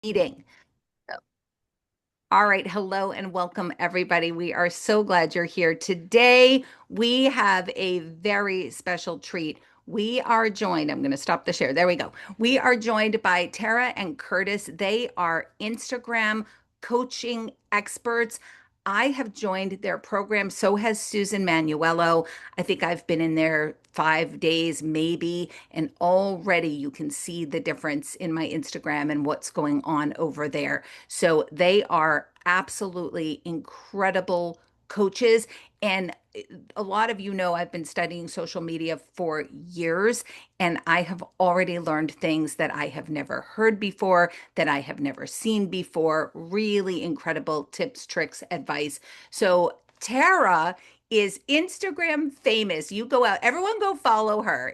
Meeting. All right. Hello and welcome, everybody. We are so glad you're here. Today, we have a very special treat. We are joined, I'm going to stop the share. There we go. We are joined by Tara and Curtis. They are Instagram coaching experts. I have joined their program. So has Susan Manuello. I think I've been in there 5 days, maybe, and already you can see the difference in my Instagram and what's going on over there. So they are absolutely incredible coaches. And a lot of you know I've been studying social media for years, and I have already learned things that I have never heard before, that I have never seen before. Really incredible tips, tricks, advice. So, Tara is Instagram famous. You go out, everyone go follow her.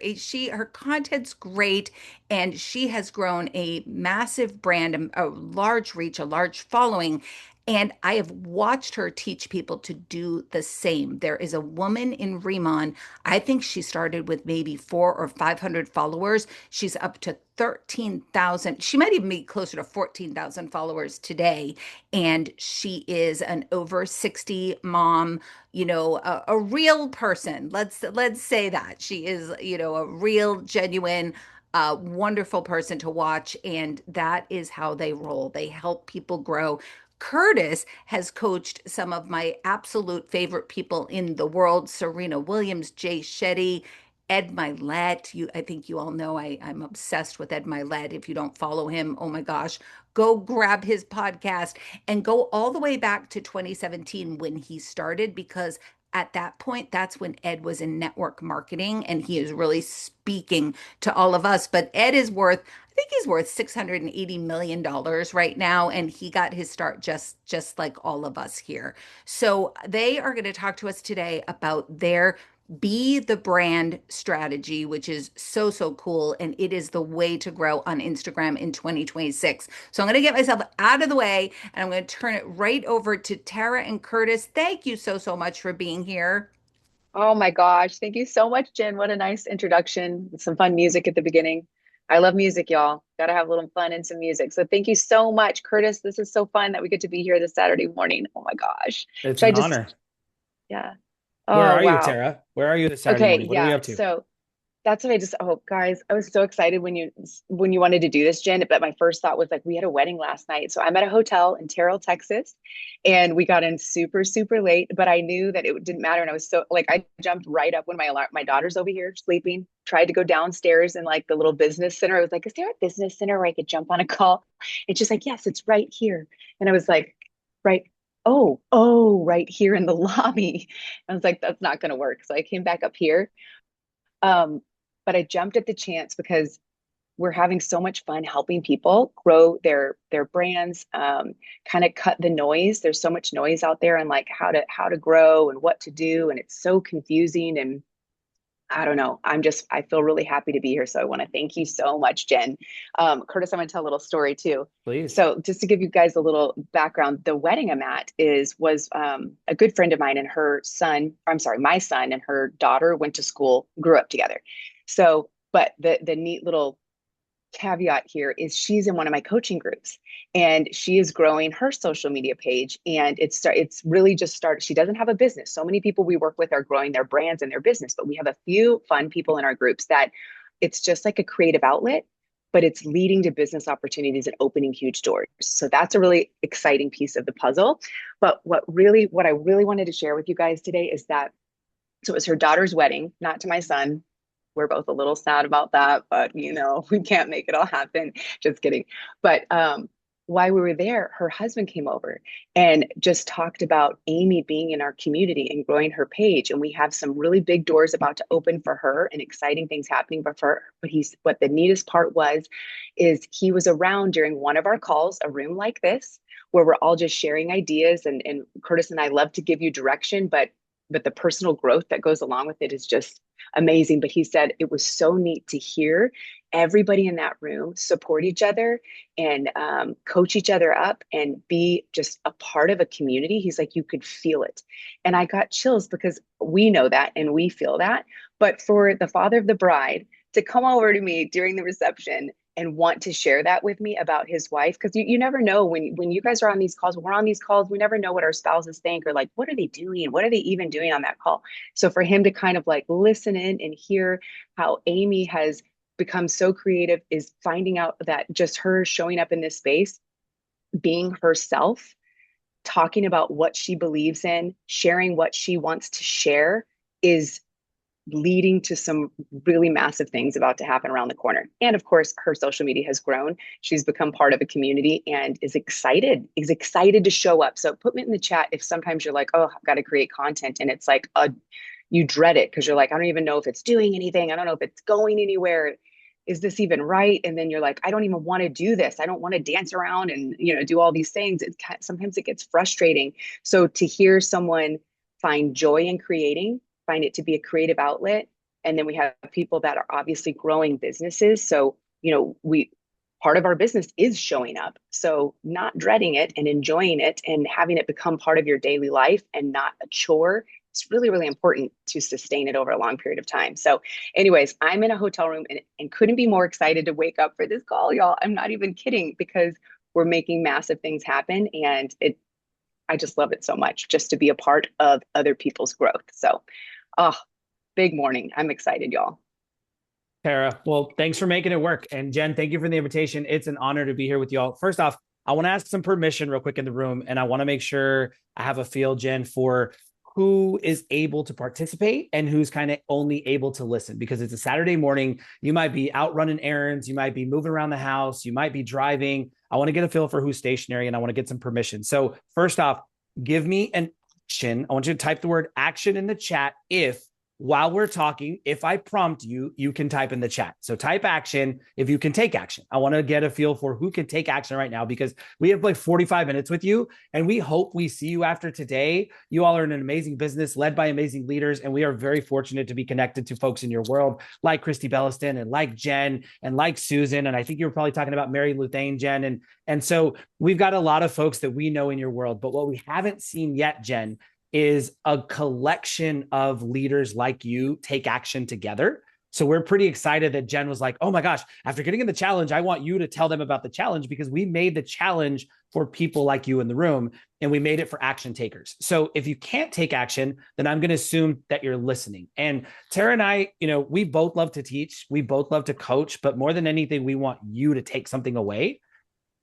Her content's great, and she has grown a massive brand, a large reach, a large following. And I have watched her teach people to do the same. There is a woman in RIMAN. I think she started with maybe 400 or 500 followers. She's up to 13,000. She might even be closer to 14,000 followers today. And she is an over 60 mom, a real person. Let's say that. She is, a real, genuine, wonderful person to watch. And that is how they roll. They help people grow. Curtis has coached some of my absolute favorite people in the world: Serena Williams, Jay Shetty, Ed Milet. I think you all know I'm obsessed with Ed Milet. If you don't follow him, oh my gosh, go grab his podcast and go all the way back to 2017 when he started, because at that point, that's when Ed was in network marketing and he is really speaking to all of us. But Ed is worth, I think he's worth $680 million right now, and he got his start just like all of us here. So they are going to talk to us today about their be the brand strategy, which is so cool. And it is the way to grow on Instagram in 2026. So I'm going to get myself out of the way and I'm going to turn it right over to Tara and Curtis. Thank you so much for being here. Oh my gosh. Thank you so much, Jen. What a nice introduction with some fun music at the beginning. I love music, y'all. Got to have a little fun and some music. So thank you so much, Curtis. This is so fun that we get to be here this Saturday morning. Oh my gosh. It's Should I an just, honor. yeah. Where Oh, are you, wow. Tara? Where are you this Saturday Okay. morning? What are we Yeah. up to? So that's what I just, oh guys, I was so excited when you wanted to do this, Jen. But my first thought was like, we had a wedding last night. So I'm at a hotel in Terrell, Texas, and we got in super late, but I knew that it didn't matter. And I was so like, I jumped right up when my daughter's over here sleeping, tried to go downstairs in like the little business center. I was like, is there a business center where I could jump on a call? And she's like, yes, it's right here. And I was like, right. Right here in the lobby. I was like, that's not going to work. So I came back up here, um, but I jumped at the chance because we're having so much fun helping people grow their brands, kind of cut the noise. There's so much noise out there and like how to grow and what to do, and it's so confusing. And I don't know. I feel really happy to be here. So I want to thank you so much, Jen. Curtis, I'm going to tell a little story too. Please. So just to give you guys a little background, the wedding I'm at was a good friend of mine and her son. I'm sorry, my son and her daughter went to school, grew up together. So, but the neat little caveat here is she's in one of my coaching groups and she is growing her social media page, and it's really just started. She doesn't have a business. So many people we work with are growing their brands and their business, but we have a few fun people in our groups that it's just like a creative outlet, but it's leading to business opportunities and opening huge doors. So that's a really exciting piece of the puzzle. But what I really wanted to share with you guys today is that, so it was her daughter's wedding, not to my son. We're both a little sad about that, but we can't make it all happen. Just kidding. But while we were there, her husband came over and just talked about Amy being in our community and growing her page. And we have some really big doors about to open for her and exciting things happening for her. But what the neatest part was, is he was around during one of our calls, a room like this, where we're all just sharing ideas. And Curtis and I love to give you direction, but the personal growth that goes along with it is just amazing. But he said it was so neat to hear everybody in that room support each other and coach each other up and be just a part of a community. He's like, you could feel it. And I got chills because we know that and we feel that. But for the father of the bride to come over to me during the reception and want to share that with me about his wife. Because you never know when you guys are on these calls, when we're on these calls, we never know what our spouses think or like, what are they doing? What are they even doing on that call? So for him to kind of like listen in and hear how Amy has become so creative is finding out that just her showing up in this space, being herself, talking about what she believes in, sharing what she wants to share is leading to some really massive things about to happen around the corner. And of course, her social media has grown. She's become part of a community and is excited to show up. So put me in the chat if sometimes you're like, oh, I've got to create content. And it's like, you dread it because you're like, I don't even know if it's doing anything. I don't know if it's going anywhere. Is this even right? And then you're like, I don't even want to do this. I don't want to dance around and, do all these things. Sometimes it gets frustrating. So to hear someone find joy in creating, find it to be a creative outlet. And then we have people that are obviously growing businesses. So, we part of our business is showing up. So not dreading it and enjoying it and having it become part of your daily life and not a chore. It's really, really important to sustain it over a long period of time. So, anyways, I'm in a hotel room and couldn't be more excited to wake up for this call, y'all. I'm not even kidding because we're making massive things happen. And I just love it so much just to be a part of other people's growth. So, oh, big morning. I'm excited, y'all. Tara, well, thanks for making it work. And Jen, thank you for the invitation. It's an honor to be here with y'all. First off, I want to ask some permission real quick in the room, and I want to make sure I have a feel, Jen, for who is able to participate and who's kind of only able to listen, because it's a Saturday morning. You might be out running errands. You might be moving around the house. You might be driving. I want to get a feel for who's stationary, and I want to get some permission. So first off, give me an action. I want you to type the word action in the chat if while we're talking, if I prompt you, you can type in the chat. So type action if you can take action. I want to get a feel for who can take action right now, because we have like 45 minutes with you and we hope we see you after today. You all are in an amazing business led by amazing leaders. And we are very fortunate to be connected to folks in your world like Christy Belliston and like Jen and like Susan. And I think you were probably talking about Mary Luthane, Jen. And so we've got a lot of folks that we know in your world, but what we haven't seen yet, Jen, is a collection of leaders like you take action together. So we're pretty excited that Jen was like, oh my gosh, after getting in the challenge, I want you to tell them about the challenge, because we made the challenge for people like you in the room and we made it for action takers. So if you can't take action, then I'm going to assume that you're listening. And Tara and I, we both love to teach. We both love to coach, but more than anything, we want you to take something away.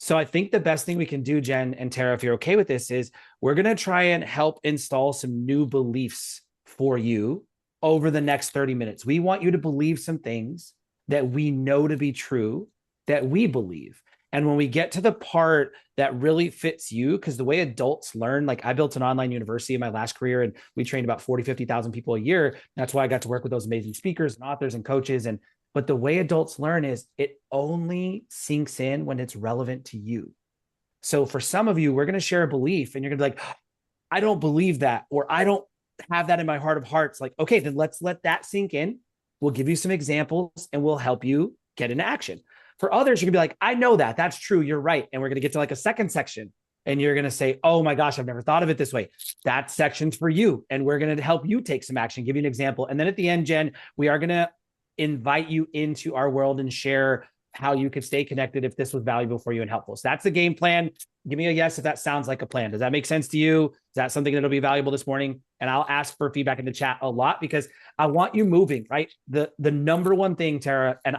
So I think the best thing we can do, Jen and Tara, if you're okay with this, is we're going to try and help install some new beliefs for you over the next 30 minutes. We want you to believe some things that we know to be true, that we believe. And when we get to the part that really fits you, because the way adults learn, like I built an online university in my last career and we trained about 40, 50,000 people a year. That's why I got to work with those amazing speakers and authors and coaches. But the way adults learn is it only sinks in when it's relevant to you. So for some of you, we're going to share a belief and you're going to be like, I don't believe that, or I don't have that in my heart of hearts. Like, okay, then let's let that sink in. We'll give you some examples and we'll help you get into action. For others, you're gonna be like, I know that. That's true. You're right. And we're going to get to like a second section and you're going to say, oh my gosh, I've never thought of it this way. That section's for you. And we're going to help you take some action, give you an example. And then at the end, Jen, we are going to invite you into our world and share how you could stay connected if this was valuable for you and helpful. So that's the game plan. Give me a yes if that sounds like a plan. Does that make sense to you? Is that something that'll be valuable this morning? And I'll ask for feedback in the chat a lot because I want you moving, right? The number one thing, Tara, and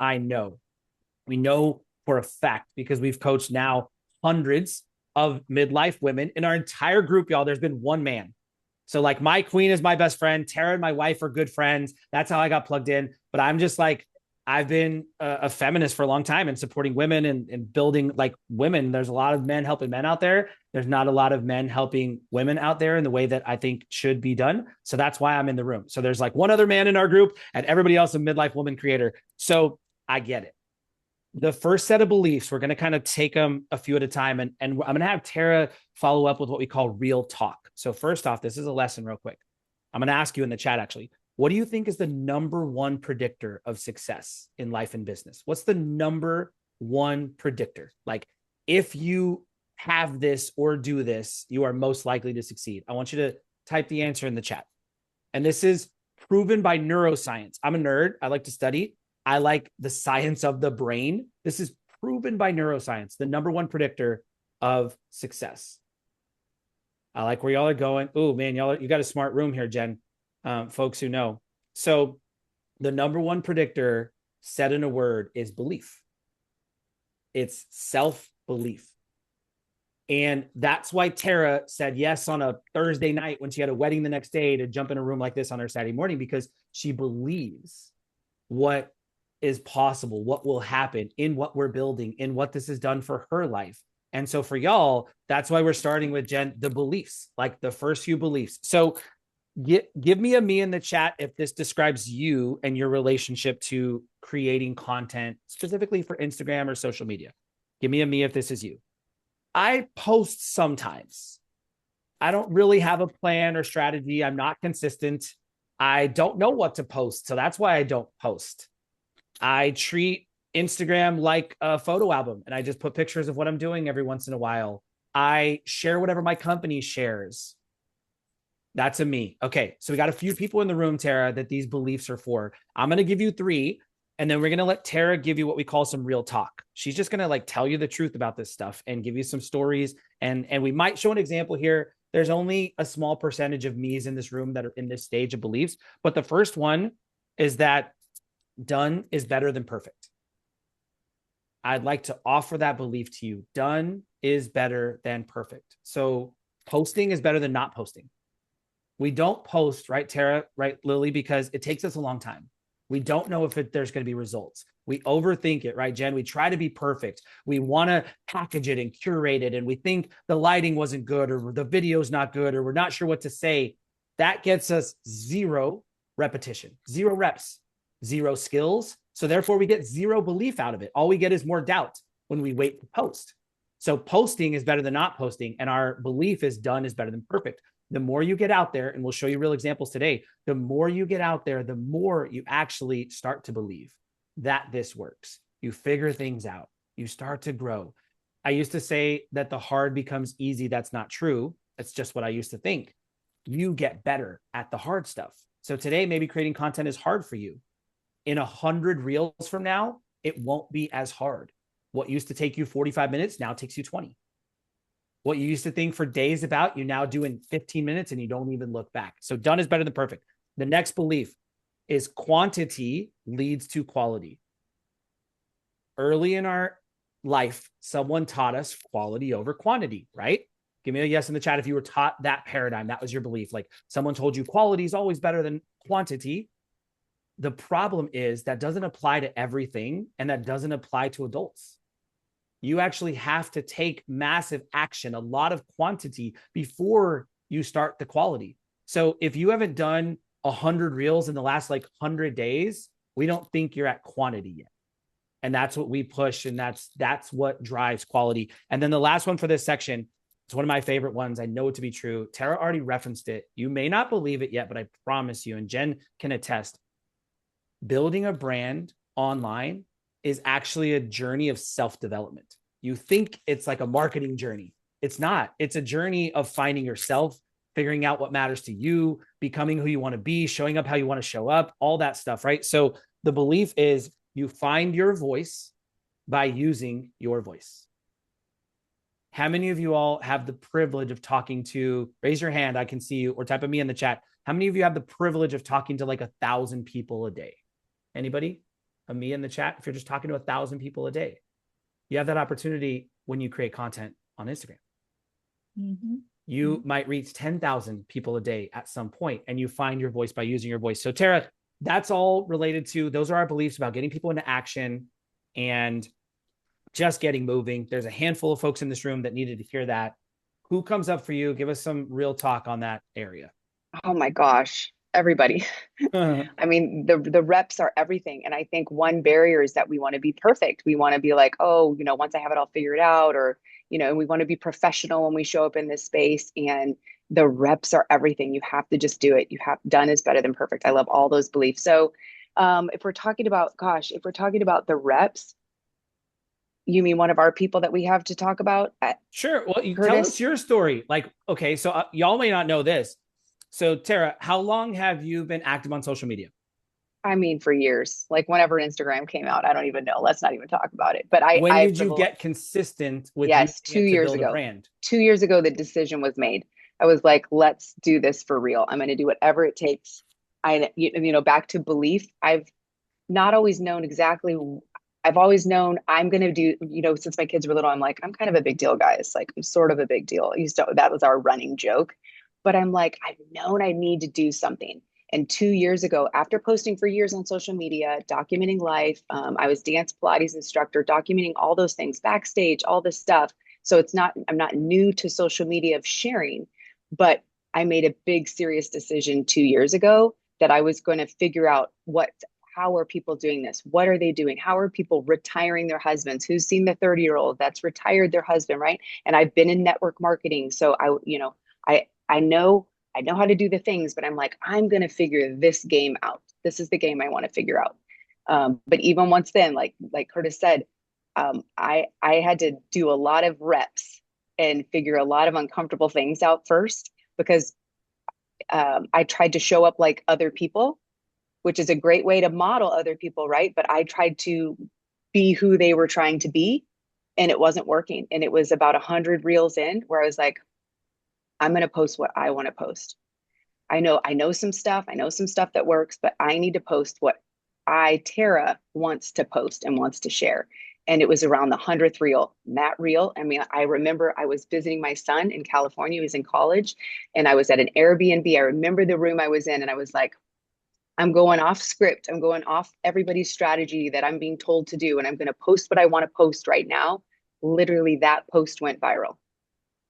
we know for a fact, because we've coached now hundreds of midlife women in our entire group, y'all, there's been one man. So like my queen is my best friend. Tara and my wife are good friends. That's how I got plugged in. But I'm just like, I've been a feminist for a long time and supporting women and building like women. There's a lot of men helping men out there. There's not a lot of men helping women out there in the way that I think should be done. So that's why I'm in the room. So there's like one other man in our group and everybody else a midlife woman creator. So I get it. The first set of beliefs, we're going to kind of take them a few at a time. And I'm going to have Tara follow up with what we call real talk. So first off, this is a lesson real quick. I'm going to ask you in the chat, actually, what do you think is the number one predictor of success in life and business? What's the number one predictor? Like if you have this or do this, you are most likely to succeed. I want you to type the answer in the chat. And this is proven by neuroscience. I'm a nerd. I like to study. I like the science of the brain. This is proven by neuroscience, the number one predictor of success. I like where y'all are going. Oh man, you got a smart room here, Jen. Folks who know. So the number one predictor said in a word is belief. It's self-belief. And that's why Tara said yes on a Thursday night when she had a wedding the next day to jump in a room like this on her Saturday morning, because she believes what is possible, what will happen in what we're building, in what this has done for her life. And so for y'all, that's why we're starting with Jen, the beliefs, like the first few beliefs. So give me a me in the chat if this describes you and your relationship to creating content specifically for Instagram or social media. Give me a me if this is you. I post sometimes. I don't really have a plan or strategy. I'm not consistent. I don't know what to post. So that's why I don't post. I treat Instagram like a photo album, and I just put pictures of what I'm doing every once in a while. I share whatever my company shares. That's a me. Okay, so we got a few people in the room, Tara, that these beliefs are for. I'm going to give you three, and then we're going to let Tara give you what we call some real talk. She's just going to like tell you the truth about this stuff and give you some stories. And we might show an example here. There's only a small percentage of me's in this room that are in this stage of beliefs. But the first one is that done is better than perfect. I'd like to offer that belief to you. Done is better than perfect. So posting is better than not posting. We don't post, right, Tara, right, Lily, because it takes us a long time. We don't know if there's going to be results. We overthink it, right, Jen? We try to be perfect. We want to package it and curate it, and we think the lighting wasn't good or the video's not good or we're not sure what to say. That gets us zero repetition, zero reps, zero skills. So therefore, we get zero belief out of it. All we get is more doubt when we wait to post. So posting is better than not posting, and our belief is done is better than perfect. The more you get out there, and we'll show you real examples today, the more you get out there, the more you actually start to believe that this works. You figure things out. You start to grow. I used to say that the hard becomes easy. That's not true. That's just what I used to think. You get better at the hard stuff. So today, maybe creating content is hard for you. In 100 reels from now, it won't be as hard. What used to take you 45 minutes now takes you 20. What you used to think for days about, you now do in 15 minutes and you don't even look back. So done is better than perfect. The next belief is quantity leads to quality. Early in our life, someone taught us quality over quantity, right? Give me a yes in the chat if you were taught that paradigm. That was your belief. Like someone told you quality is always better than quantity. The problem is that doesn't apply to everything, and that doesn't apply to adults. You actually have to take massive action, a lot of quantity before you start the quality. So if you haven't done 100 reels in the last like 100 days, we don't think you're at quantity yet. And that's what we push. And that's what drives quality. And then the last one for this section, it's one of my favorite ones. I know it to be true. Tara already referenced it. You may not believe it yet, but I promise you, and Jen can attest, building a brand online is actually a journey of self-development. You think it's like a marketing journey. It's not. It's a journey of finding yourself, figuring out what matters to you, becoming who you want to be, showing up how you want to show up, all that stuff, right? So the belief is you find your voice by using your voice. How many of you all have the privilege of talking to, raise your hand, I can see you, or type of me in the chat. How many of you have the privilege of talking to like 1,000 people a day? Anybody? A me in the chat? If you're just talking to 1,000 people a day, you have that opportunity when you create content on Instagram. Mm-hmm. You might reach 10,000 people a day at some point, and you find your voice by using your voice. So Tara, that's all related to, those are our beliefs about getting people into action and just getting moving. There's a handful of folks in this room that needed to hear that. Who comes up for you? Give us some real talk on that area. Oh my gosh, everybody. I mean, the reps are everything. And I think one barrier is that we want to be perfect. We want to be like, oh, once I have it all figured out, or, and we want to be professional when we show up in this space. And the reps are everything. You have to just do it. Done is better than perfect. I love all those beliefs. So if we're talking about the reps, you mean one of our people that we have to talk about? Sure. Well, you tell us your story. Like, okay, so y'all may not know this. So Tara, how long have you been active on social media? I mean, for years, like whenever Instagram came out, I don't even know. Let's not even talk about it. But When I, did for you the, get consistent with using yes, two it to years build a ago, brand? 2 years ago, the decision was made. I was like, let's do this for real. I'm going to do whatever it takes. Back to belief. I've not always known exactly. I've always known I'm going to do, since my kids were little, I'm like, I'm kind of a big deal, guys. Like, I'm sort of a big deal. That was our running joke. But I'm like, I've known I need to do something. And 2 years ago, after posting for years on social media, documenting life, I was dance Pilates instructor, documenting all those things backstage, all this stuff. So I'm not new to social media of sharing, but I made a big, serious decision 2 years ago that I was going to figure out how are people doing this? What are they doing? How are people retiring their husbands? Who's seen the 30-year-old that's retired their husband, right? And I've been in network marketing. So I know how to do the things, but I'm like, I'm gonna figure this game out. This is the game I want to figure out. But even once then, like Curtis said, I had to do a lot of reps and figure a lot of uncomfortable things out first because I tried to show up like other people, which is a great way to model other people, right? But I tried to be who they were trying to be, and it wasn't working. And it was about 100 reels in where I was like, I'm going to post what I want to post. I know some stuff. I know some stuff that works, but I need to post what Tara, wants to post and wants to share. And it was around the 100th reel. And that reel, I mean, I remember I was visiting my son in California. He was in college, and I was at an Airbnb. I remember the room I was in, and I was like, I'm going off script. I'm going off everybody's strategy that I'm being told to do. And I'm going to post what I want to post right now. Literally, that post went viral.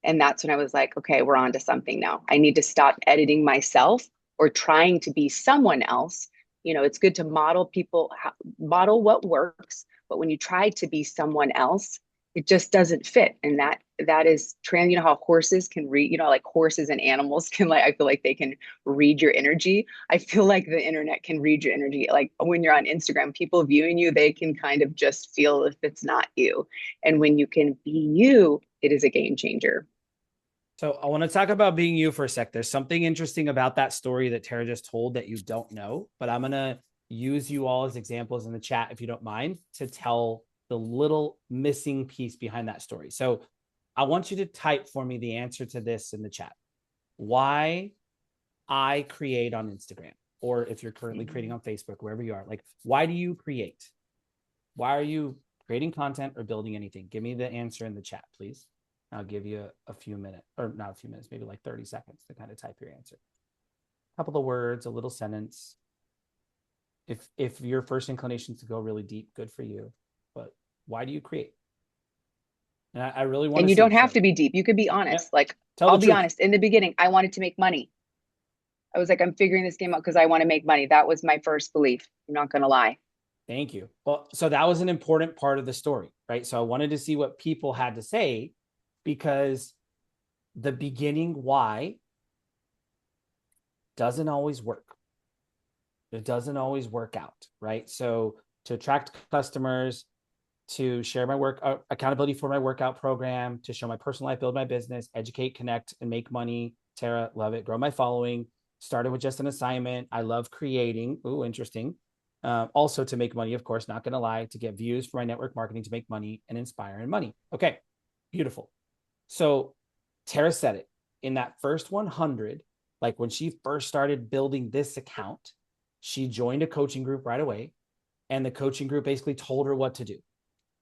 And that's when I was like, okay, we're on to something now. I need to stop editing myself or trying to be someone else. It's good to model model what works. But when you try to be someone else, it just doesn't fit. And that is trans. You know how horses can read, like horses and animals can, like, I feel like they can read your energy. I feel like the internet can read your energy. Like when you're on Instagram, people viewing you, they can kind of just feel if it's not you. And when you can be you, it is a game changer. So I want to talk about being you for a sec. There's something interesting about that story that Tara just told that you don't know, but I'm going to use you all as examples in the chat, if you don't mind, to tell the little missing piece behind that story. So I want you to type for me the answer to this in the chat. Why I create on Instagram, or if you're currently creating on Facebook, wherever you are, like, why do you create? Why are you creating content or building anything? Give me the answer in the chat, please. I'll give you a few minutes, or not a few minutes, maybe like 30 seconds to kind of type your answer. A couple of words, a little sentence. If your first inclination is to go really deep, good for you. But why do you create? And I really want And to you see. don't have So, to be deep. You could be yeah, honest. Like, tell I'll the be truth. honest. In the beginning, I wanted to make money. I was like, I'm figuring this game out because I want to make money. That was my first belief. I'm not going to lie. Thank you. Well, so that was an important part of the story, right? So I wanted to see what people had to say, because the beginning why doesn't always work. It doesn't always work out, right? So to attract customers, to share my work, accountability for my workout program, to show my personal life, build my business, educate, connect, and make money. Tara, love it. Grow my following. Started with just an assignment. I love creating. Ooh, interesting. Also to make money, of course, not going to lie, to get views for my network marketing, to make money and inspire and money. Okay, beautiful. So Tara said it in that first 100, like when she first started building this account, she joined a coaching group right away. And the coaching group basically told her what to do.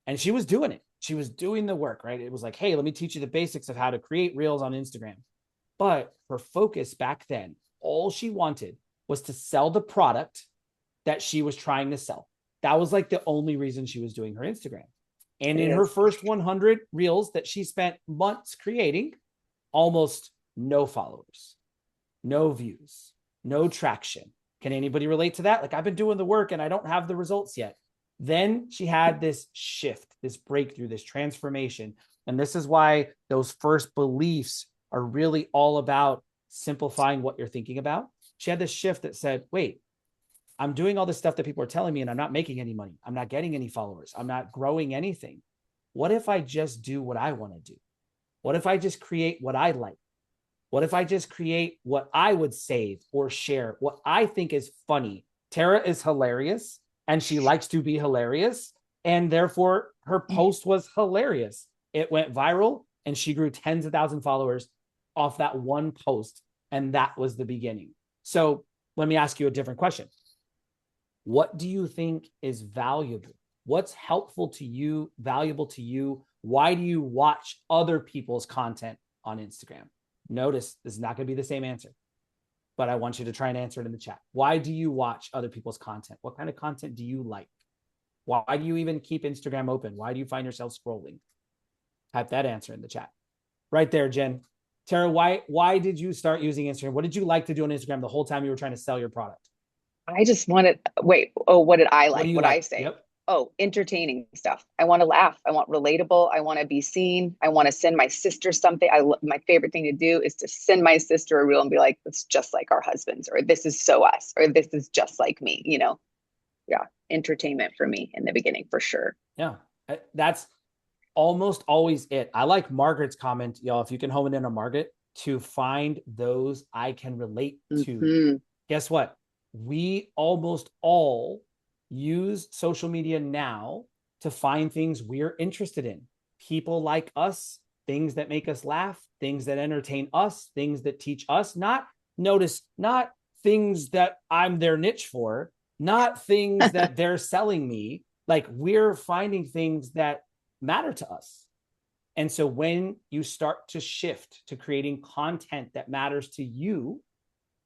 And she was doing it. She was doing the work, right? It was like, hey, let me teach you the basics of how to create reels on Instagram. But her focus back then, all she wanted was to sell the product that she was trying to sell. That was like the only reason she was doing her Instagram. And It in her is. first 100 reels that she spent months creating, almost no followers, no views, no traction. Can anybody relate to that? Like, I've been doing the work and I don't have the results yet. Then she had this shift, this breakthrough, this transformation. And this is why those first beliefs are really all about simplifying what you're thinking about. She had this shift that said, wait, I'm doing all this stuff that people are telling me and I'm not making any money. I'm not getting any followers. I'm not growing anything. What if I just do what I want to do? What if I just create what I like? What if I just create what I would save or share, what I think is funny, Tara is hilarious and she likes to be hilarious. And therefore, her post was hilarious. It went viral and she grew tens of thousands of followers off that one post. And that was the beginning. So let me ask you a different question. What do you think is valuable? What's helpful to you, valuable to you? Why do you watch other people's content on Instagram? Notice this is not going to be the same answer, but I want you to try and answer it in the chat. Why do you watch other people's content? What kind of content do you like? Why do you even keep Instagram open? Why do you find yourself scrolling? Type that answer in the chat. Right there, Jen. Tara, why did you start using Instagram? What did you like to do on Instagram the whole time you were trying to sell your product? I just wanted, wait, oh, what did I What do like? you What I like? say? Yep. Oh, entertaining stuff. I want to laugh. I want relatable. I want to be seen. I want to send my sister something. My favorite thing to do is to send my sister a reel and be like, it's just like our husbands, or this is so us, or this is just like me, you know? Yeah. Entertainment for me in the beginning, for sure. Yeah. That's almost always it. I like Margaret's comment, y'all. If you can home it in on Margaret, to find those I can relate to. Mm-hmm. Guess what? We almost all use social media now to find things we're interested in. People like us, things that make us laugh, things that entertain us, things that teach us. Not things that I'm their niche for, not things that they're selling me. Like we're finding things that matter to us. And so when you start to shift to creating content that matters to you,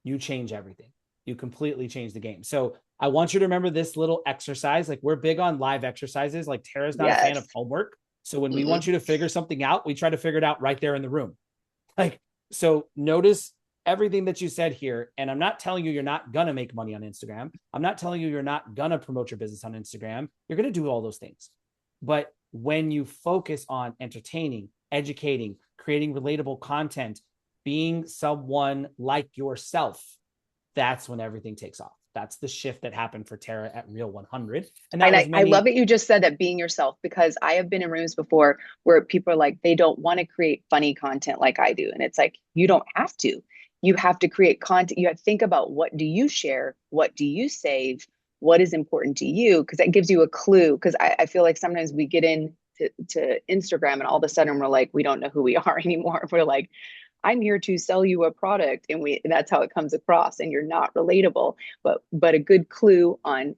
you change everything. You completely change the game. So I want you to remember this little exercise. Like we're big on live exercises. Like Tara's not a fan of Yes. homework. So when we Mm-mm. want you to figure something out, we try to figure it out right there in the room. Like, so notice everything that you said here. And I'm not telling you you're not going to make money on Instagram. I'm not telling you you're not going to promote your business on Instagram. You're going to do all those things. But when you focus on entertaining, educating, creating relatable content, being someone like yourself, that's when everything takes off. That's the shift that happened for Tara at Real 100. And that And was I love many. that you just said that, being yourself, because I have been in rooms before where people are like, they don't want to create funny content like I do. And it's like, you don't have to. You have to create content. You have to think about, what do you share? What do you save? What is important to you? Because that gives you a clue. Because I feel like sometimes we get in to Instagram and all of a sudden we're like, we don't know who we are anymore. We're like, I'm here to sell you a product, and that's how it comes across, and you're not relatable. But a good clue on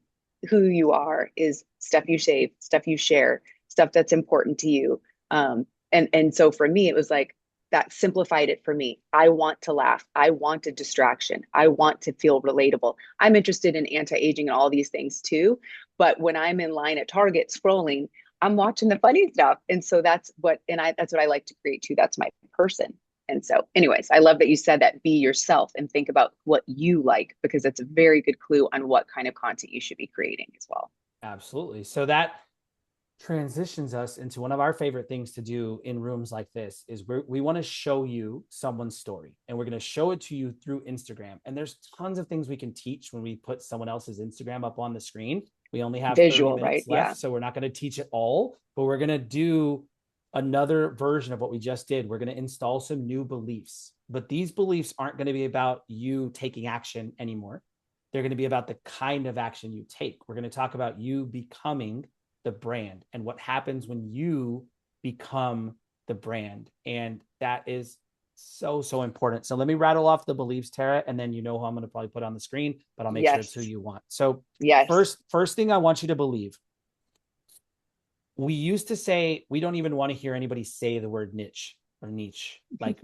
who you are is stuff you save, stuff you share, stuff that's important to you. And so for me, it was like, that simplified it for me. I want to laugh. I want a distraction. I want to feel relatable. I'm interested in anti-aging and all these things too. But when I'm in line at Target scrolling, I'm watching the funny stuff. And so that's what I like to create too. That's my person. And so, anyways, I love that you said that, be yourself and think about what you like, because it's a very good clue on what kind of content you should be creating as well. Absolutely. So that transitions us into one of our favorite things to do in rooms like this is we want to show you someone's story, and we're going to show it to you through Instagram. And there's tons of things we can teach when we put someone else's Instagram up on the screen. We only have 30 Visual, right? minutes Yeah. left, so we're not going to teach it all, but we're going to do another version of what we just did. We're going to install some new beliefs, but these beliefs aren't going to be about you taking action anymore. They're going to be about the kind of action you take. We're going to talk about you becoming the brand and what happens when you become the brand. And that is so, so important. So let me rattle off the beliefs, Tara, and then you know who I'm going to probably put on the screen, but I'll make sure it's who Yes. you want. So Yes. first thing I want you to believe, we used to say we don't even want to hear anybody say the word niche or niche. Like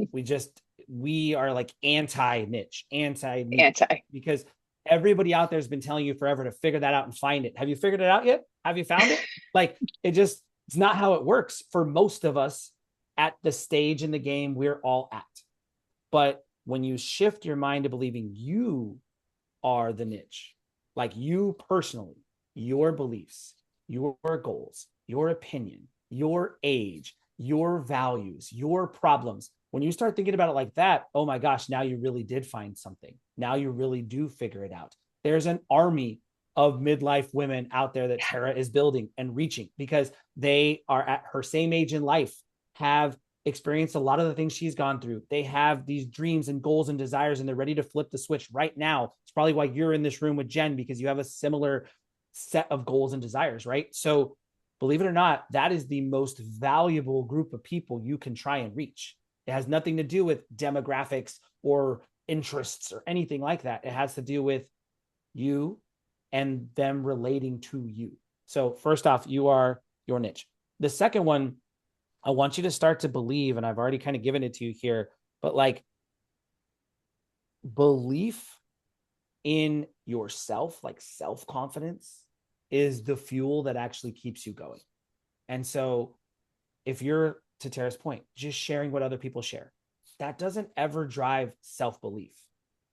we are like anti-niche, anti-niche, Anti. because everybody out there has been telling you forever to figure that out and find it. Have you figured it out yet? Have you found it? Like it's not how it works for most of us at the stage in the game we're all at. But when you shift your mind to believing you are the niche, like you personally, your beliefs, your goals, your opinion, your age, your values, your problems. When you start thinking about it like that, oh my gosh, now you really did find something. Now you really do figure it out. There's an army of midlife women out there that Tara is building and reaching because they are at her same age in life, have experienced a lot of the things she's gone through. They have these dreams and goals and desires, and they're ready to flip the switch right now. It's probably why you're in this room with Jen, because you have a similar set of goals and desires, right? So believe it or not, that is the most valuable group of people you can try and reach. It has nothing to do with demographics or interests or anything like that. It has to do with you and them relating to you. So first off, you are your niche. The second one, I want you to start to believe, and I've already kind of given it to you here, but like belief in yourself, like self-confidence, is the fuel that actually keeps you going. And so if you're, to Tara's point, just sharing what other people share, that doesn't ever drive self-belief,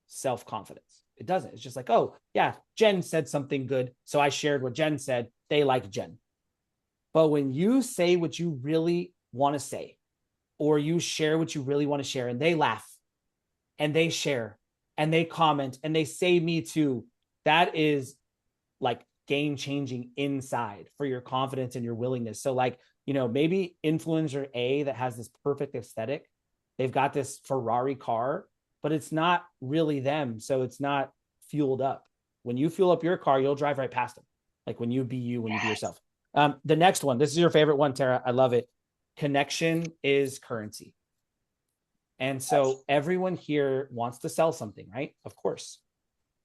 self-confidence. It doesn't. It's just like, oh, yeah, Jen said something good, so I shared what Jen said. They like Jen. But when you say what you really want to say, or you share what you really want to share, and they laugh and they share and they comment and they say me too, that is like game changing inside for your confidence and your willingness. So like, maybe influencer A that has this perfect aesthetic, they've got this Ferrari car, but it's not really them. So it's not fueled up. When you fuel up your car, you'll drive right past them. Like when you be you, when you be yourself. The next one, this is your favorite one, Tara. I love it. Connection is currency. And so everyone here wants to sell something, right? Of course.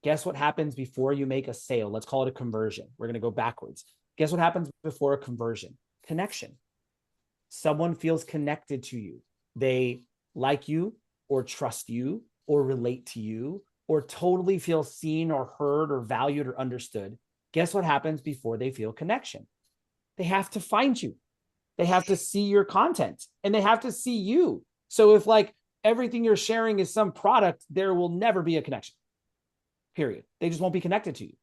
Guess what happens before you make a sale? Let's call it a conversion. We're going to go backwards. Guess what happens before a conversion? Connection. Someone feels connected to you. They like you or trust you or relate to you or totally feel seen or heard or valued or understood. Guess what happens before they feel connection? They have to find you. They have to see your content and they have to see you. So if like everything you're sharing is some product, there will never be a connection. Period. They just won't be connected to you.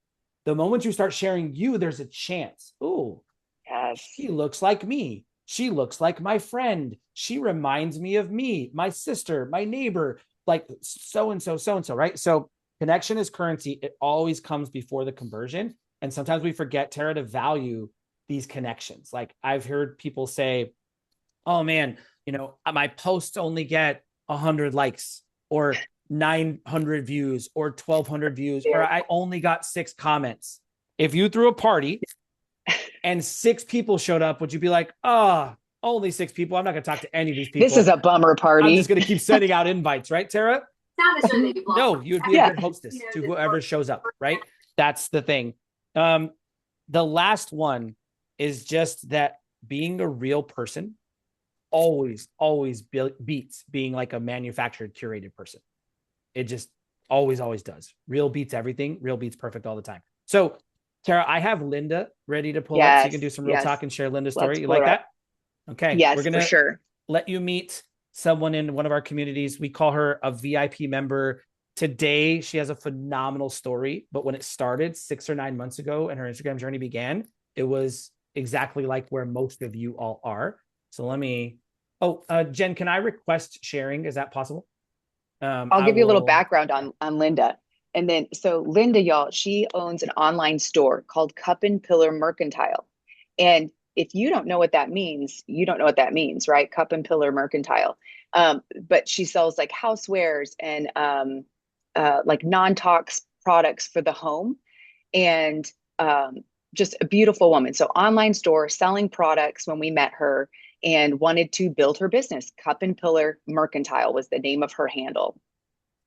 The moment you start sharing you, there's a chance. Oh, Yes. she looks like me. She looks like my friend. She reminds me of me, my sister, my neighbor, like so-and-so, so-and-so, right? So connection is currency. It always comes before the conversion. And sometimes we forget, Tara, to value these connections. Like I've heard people say, oh man, my posts only get 100 likes or 900 views or 1,200 views, or I only got 6 comments. If you threw a party and 6 people showed up, would you be like, only 6 people? I'm not going to talk to any of these people. This is a bummer party. I'm just going to keep sending out invites, right, Tara? No, you would be a good hostess to whoever shows up, right? That's the thing. The last one is just that being a real person always beats being like a manufactured, curated person. It just always does. Real beats everything. Real beats perfect all the time. So, Tara, I have Linda ready to pull up so you can do some real talk and share Linda's story. You like that? Okay. Yes, we're gonna for sure. Let you meet someone in one of our communities. We call her a VIP member. Today, she has a phenomenal story. But when it started 6 or 9 months ago and her Instagram journey began, it was exactly like where most of you all are. So let me, Jen, can I request sharing? Is that possible? I'll give you a little background on Linda. And then, so Linda, y'all, she owns an online store called Cup and Pillar Mercantile. And if you don't know what that means, you don't know what that means, right? Cup and Pillar Mercantile. But she sells like housewares and like non-tox products for the home. And just a beautiful woman. So online store selling products when we met her and wanted to build her business. Cup and Pillar Mercantile was the name of her handle.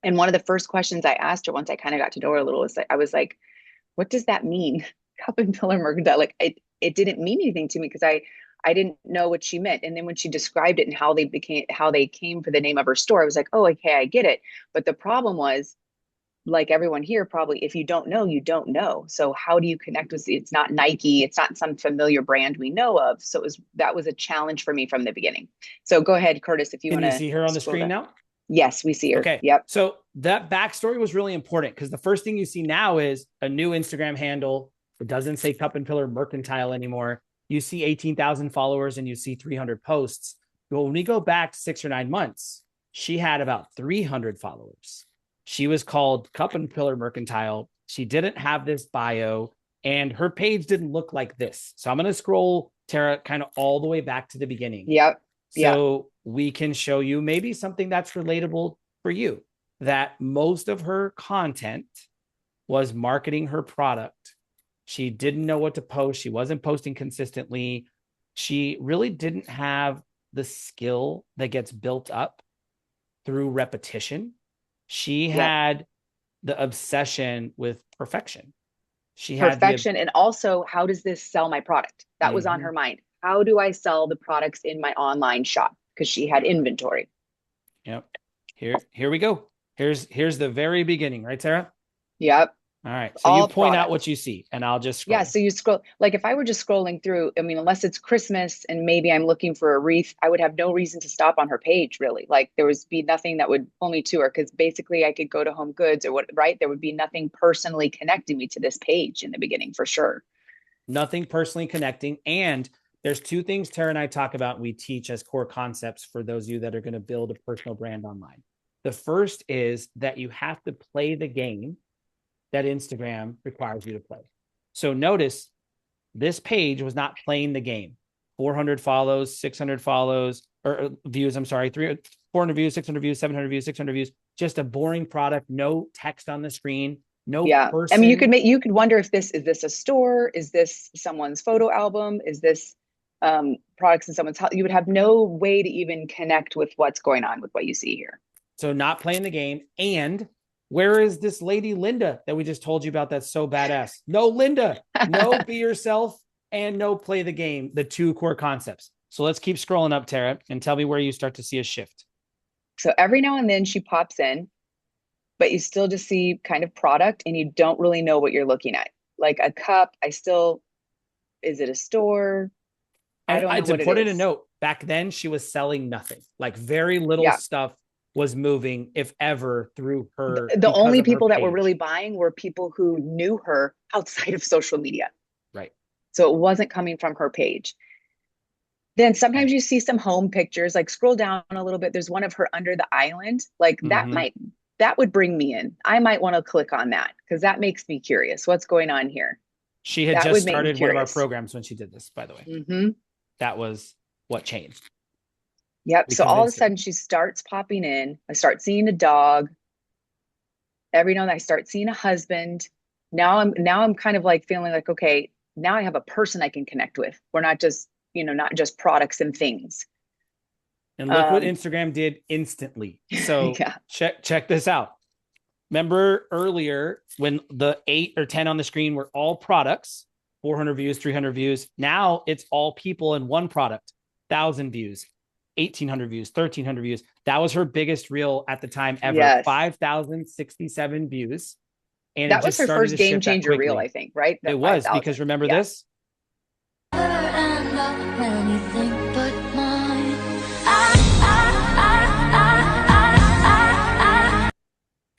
And one of the first questions I asked her once I kind of got to know her a little is like, I was like, what does that mean? Cup and Pillar Mercantile. Like it didn't mean anything to me because I didn't know what she meant. And then when she described it and how they came for the name of her store, I was like, oh, okay, I get it. But the problem was, like everyone here, probably, if you don't know, you don't know. So how do you connect with, it's not Nike, it's not some familiar brand we know of. So that was a challenge for me from the beginning. So go ahead, Curtis, if you want to. Can you see her on the screen now? Yes, we see her. Okay. Yep. So that backstory was really important because the first thing you see now is a new Instagram handle. It doesn't say Cup and Pillar Mercantile anymore. You see 18,000 followers and you see 300 posts. Well, when we go back 6 or 9 months, she had about 300 followers. She was called Cup and Pillar Mercantile. She didn't have this bio and her page didn't look like this. So I'm going to scroll, Tara, kind of all the way back to the beginning. Yep. Yeah. So we can show you maybe something that's relatable for you, that most of her content was marketing her product. She didn't know what to post. She wasn't posting consistently. She really didn't have the skill that gets built up through repetition. She Yep. had the obsession with perfection. She had the Perfection. And also, how does this sell my product? That was on Mhm. her mind. How do I sell the products in my online shop? Because she had inventory. Yep. Here we go. Here's the very beginning, right, Sarah? Yep. All right. So you All point out product. what you see, and I'll just Yeah. scroll. So you scroll, like if I were just scrolling through, I mean, unless it's Christmas and maybe I'm looking for a wreath, I would have no reason to stop on her page, really. Like there would be nothing that would pull me to her because basically I could go to Home Goods or what, right? There would be nothing personally connecting me to this page in the beginning for sure. Nothing personally connecting. And there's two things Tara and I talk about, and we teach as core concepts for those of you that are going to build a personal brand online. The first is that you have to play the game that Instagram requires you to play. So notice this page was not playing the game. 400 follows, 600 follows, or views, I'm sorry, 400 views, 600 views, 700 views, 600 views, just a boring product, no text on the screen, no Yeah. I mean, person. you could wonder if this is this a store? Is this someone's photo album? Is this products in someone's house? You would have no way to even connect with what's going on with what you see here. So not playing the game. And where is this lady Linda that we just told you about that's so badass? No Linda, no be yourself, and no play the game, the two core concepts. So let's keep scrolling up, Tara, and tell me where you start to see a shift. So every now and then she pops in, but you still just see kind of product and you don't really know what you're looking at. Like a cup, is it a store? I And don't know it's what it important to is. note back then she was selling nothing, like very little Yeah. stuff was moving, if ever, through her The because only of her people that were really page. buying were people who knew her outside of social media. Right. So it wasn't coming from her page. Then Okay. sometimes you see some home pictures, like scroll down a little bit. There's one of her under the island. Like Mm-hmm. that would bring me in. I might want to click on that because that makes me curious. What's going on here? She had That just would make me started one of our curious. programs when she did this, by the way. Mm-hmm. That was what changed. Yep. We So all of a convinced her. sudden she starts popping in. I start seeing a dog. Every now and then I start seeing a husband. Now I'm kind of like feeling like, okay, now I have a person I can connect with. We're not just, not just products and things. And look what Um, Instagram did instantly. So yeah. check this out. Remember earlier when the 8 or 10 on the screen were all products, 400 views, 300 views. Now it's all people in one product, 1,000 views, 1,800 views, 1,300 views. That was her biggest reel at the time ever, Yes. 5,067 views. And it That was just her started first to game shift that changer reel, I quickly. think, right? It That was because 5,000. remember Yeah. this?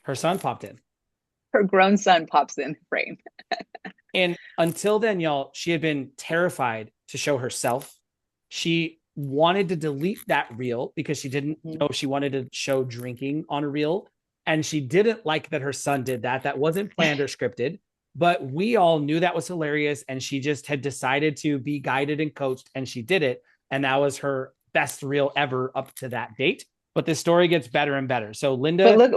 Her son popped in. Her grown son pops in the frame. And until then, y'all, she had been terrified to show herself. She wanted to delete that reel because she didn't know if she wanted to show drinking on a reel. And she didn't like that her son did that. That wasn't planned or scripted. But we all knew that was hilarious. And she just had decided to be guided and coached, and she did it. And that was her best reel ever up to that date. But the story gets better and better. So, But Linda, look,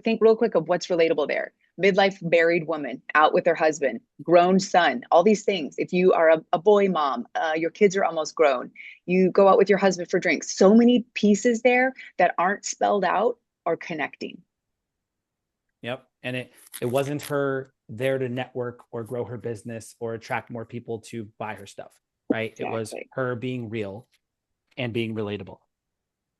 think real quick of what's relatable there. Midlife married woman out with her husband, grown son, all these things. If you are a boy mom, your kids are almost grown, you go out with your husband for drinks. So many pieces there that aren't spelled out or connecting. yep. And it wasn't her there to network or grow her business or attract more people to buy her stuff, right? It was Exactly. her being real and being relatable.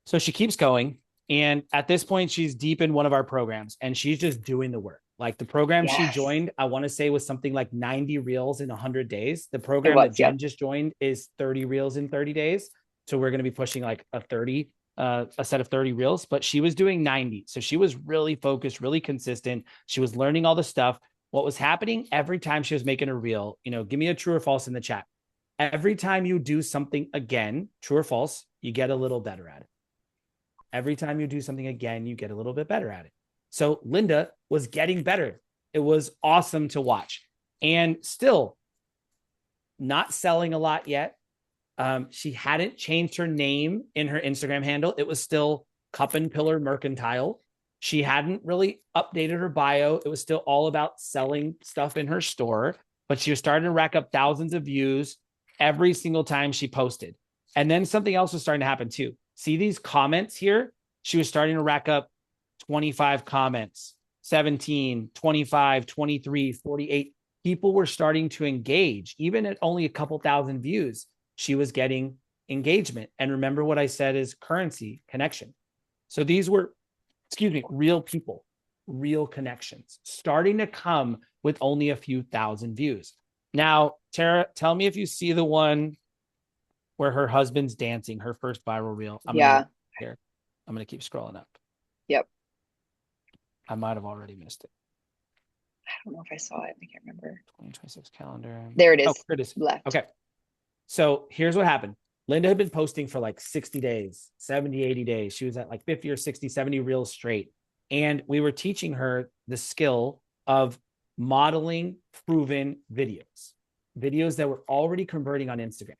So she keeps going. And at this point, she's deep in one of our programs and she's just doing the work. Like the program she Yes, joined, I want to say was something like 90 reels in 100 days. The it program that was. Jen Yep. just joined is 30 reels in 30 days. So we're going to be pushing like a set of 30 reels, but she was doing 90. So she was really focused, really consistent. She was learning all the stuff. What was happening every time she was making a reel, give me a true or false in the chat. Every time you do something again, true or false, you get a little better at it. Every time you do something again, you get a little bit better at it. So Linda was getting better. It was awesome to watch. And still not selling a lot yet, She hadn't changed her name in her Instagram handle. It was still Cup and Pillar Mercantile. She hadn't really updated her bio. It was still all about selling stuff in her store, but she was starting to rack up thousands of views every single time she posted. And then something else was starting to happen too. See these comments here? She was starting to rack up 25 comments, 17, 25, 23, 48. People were starting to engage, even at only a couple thousand views. She was getting engagement. And remember what I said is currency, connection. So these were, real people, real connections starting to come with only a few thousand views. Now, Tara, tell me if you see the one where her husband's dancing, her first viral reel. Yeah. Here. I'm going to keep scrolling up. Yep. I might have already missed it. I don't know if I saw it. I can't remember. 2026 calendar. There it is. Oh, here it is. Left. Okay. So here's what happened. Linda had been posting for like 60 days, 70, 80 days. She was at like 50 or 60, 70 reels straight. And we were teaching her the skill of modeling proven videos that were already converting on Instagram.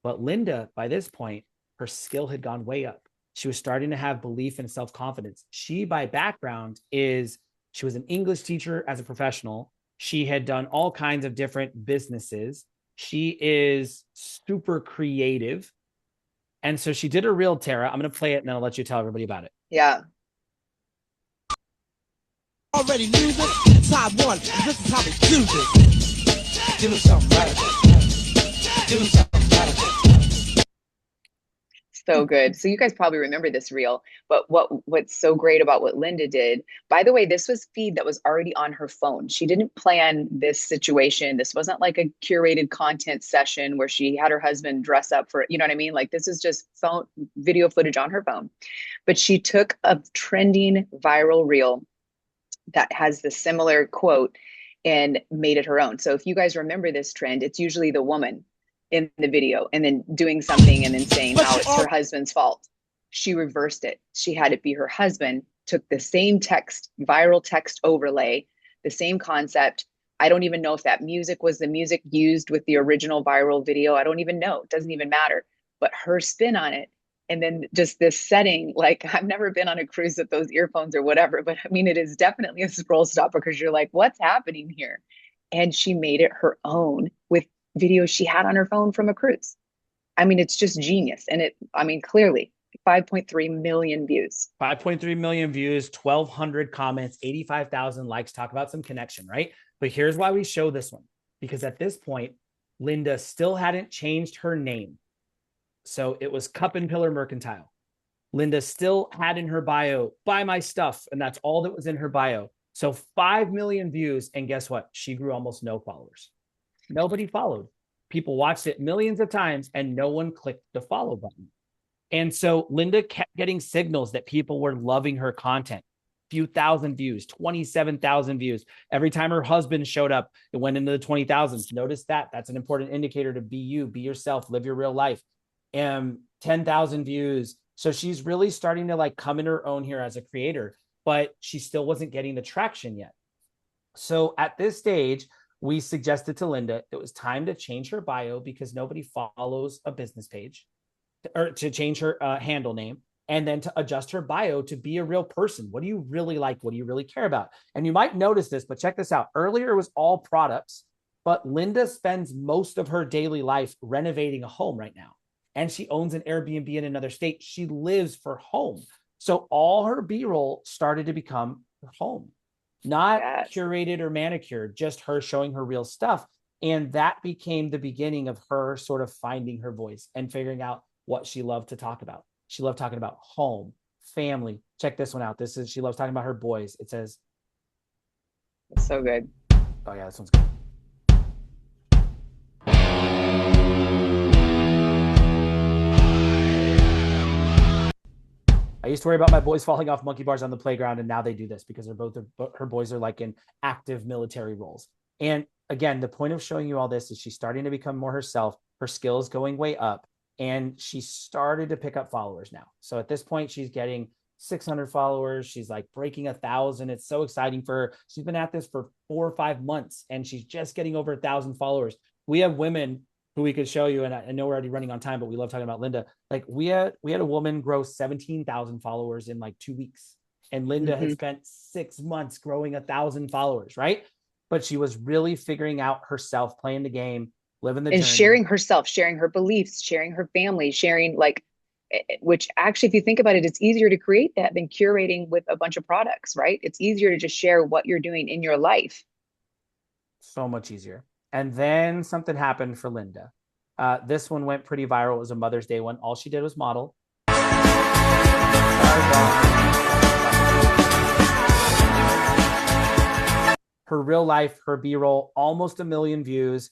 But Linda, by this point, her skill had gone way up. She was starting to have belief and self-confidence. She, by background, she was an English teacher as a professional. She had done all kinds of different businesses. She is super creative. And so she did a reel, Tara. I'm going to play it and then I'll let you tell everybody about it. Yeah. Already knew this. Side one. This is how we do this. Give us something radical. Give us something radical. So good. So you guys probably remember this reel, but what's so great about what Linda did, by the way, this was feed that was already on her phone. She didn't plan this situation. This wasn't like a curated content session where she had her husband dress up for, you know what I mean? Like this is just phone video footage on her phone. But she took a trending viral reel that has the similar quote and made it her own. So if you guys remember this trend, it's usually the woman in the video and then doing something and then saying how it's her husband's fault. She reversed it. She had it be her husband, took the same text, viral text overlay, the same concept. I don't even know if that music was the music used with the original viral video. I don't even know. It doesn't even matter. But her spin on it. And then just this setting, like I've never been on a cruise with those earphones or whatever, but I mean, it is definitely a scroll stopper because you're like, what's happening here? And she made it her own with videos she had on her phone from a cruise. I mean, it's just genius. And clearly 5.3 million views. 5.3 million views, 1,200 comments, 85,000 likes. Talk about some connection, right? But here's why we show this one. Because at this point, Linda still hadn't changed her name. So it was Cup and Pillar Mercantile. Linda still had in her bio, buy my stuff. And that's all that was in her bio. So 5 million views. And guess what? She grew almost no followers. Nobody followed. People watched it millions of times and no one clicked the follow button. And so Linda kept getting signals that people were loving her content. Few thousand views, 27,000 views. Every time her husband showed up, it went into the 20,000s. Notice that. That's an important indicator to be you, be yourself, live your real life. 10,000 views. So she's really starting to like come in her own here as a creator, but she still wasn't getting the traction yet. So at this stage, we suggested to Linda it was time to change her bio because nobody follows a business page, or to change her handle name, and then to adjust her bio to be a real person. What do you really like? What do you really care about? And you might notice this, but check this out. Earlier it was all products, but Linda spends most of her daily life renovating a home right now. And she owns an Airbnb in another state. She lives for home. So all her B-roll started to become her home. Not curated or manicured, just her showing her real stuff. And that became the beginning of her sort of finding her voice and figuring out what she loved to talk about. She loved talking about home, family. Check this one out. She loves talking about her boys. It says, it's so good. Oh yeah, this one's good. I used to worry about my boys falling off monkey bars on the playground, and now they do this because her boys are like in active military roles. And again, the point of showing you all this is she's starting to become more herself. Her skills going way up, and she started to pick up followers now. So at this point, she's getting 600 followers. She's like breaking 1,000. It's so exciting for her. She's been at this for 4 or 5 months, and she's just getting over 1,000 followers. We have women who we could show you, and I know we're already running on time, but we love talking about Linda. Like we had a woman grow 17,000 followers in like 2 weeks, and Linda had spent 6 months growing 1,000 followers, right? But she was really figuring out herself, playing the game, living the And journey. sharing herself, sharing her beliefs, sharing her family, sharing like, which actually, if you think about it, it's easier to create that than curating with a bunch of products, right? It's easier to just share what you're doing in your life. So much easier. And then something happened for Linda. This one went pretty viral. It was a Mother's Day one. All she did was model. Her real life, her B-roll, almost 1 million views.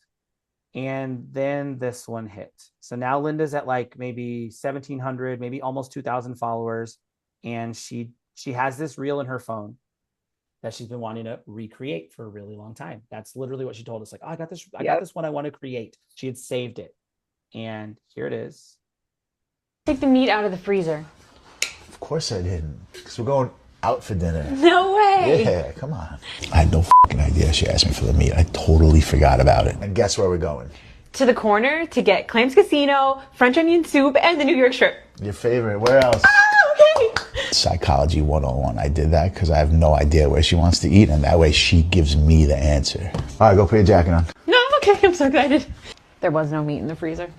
And then this one hit. So now Linda's at like maybe 1,700, maybe almost 2,000 followers. And she has this reel in her phone that she's been wanting to recreate for a really long time. That's literally what she told us. Like, oh, I got this one I want to create. She had saved it. And here it is. Take the meat out of the freezer. Of course I didn't, because we're going out for dinner. No way. Yeah, come on. I had no fucking idea she asked me for the meat. I totally forgot about it. And guess where we're going? To the corner to get Clams Casino, French onion soup, and the New York strip. Your favorite, where else? Okay. Psychology 101. I did that because I have no idea where she wants to eat, and that way she gives me the answer. All right, go put your jacket on. No, I'm okay. I'm so excited. There was no meat in the freezer.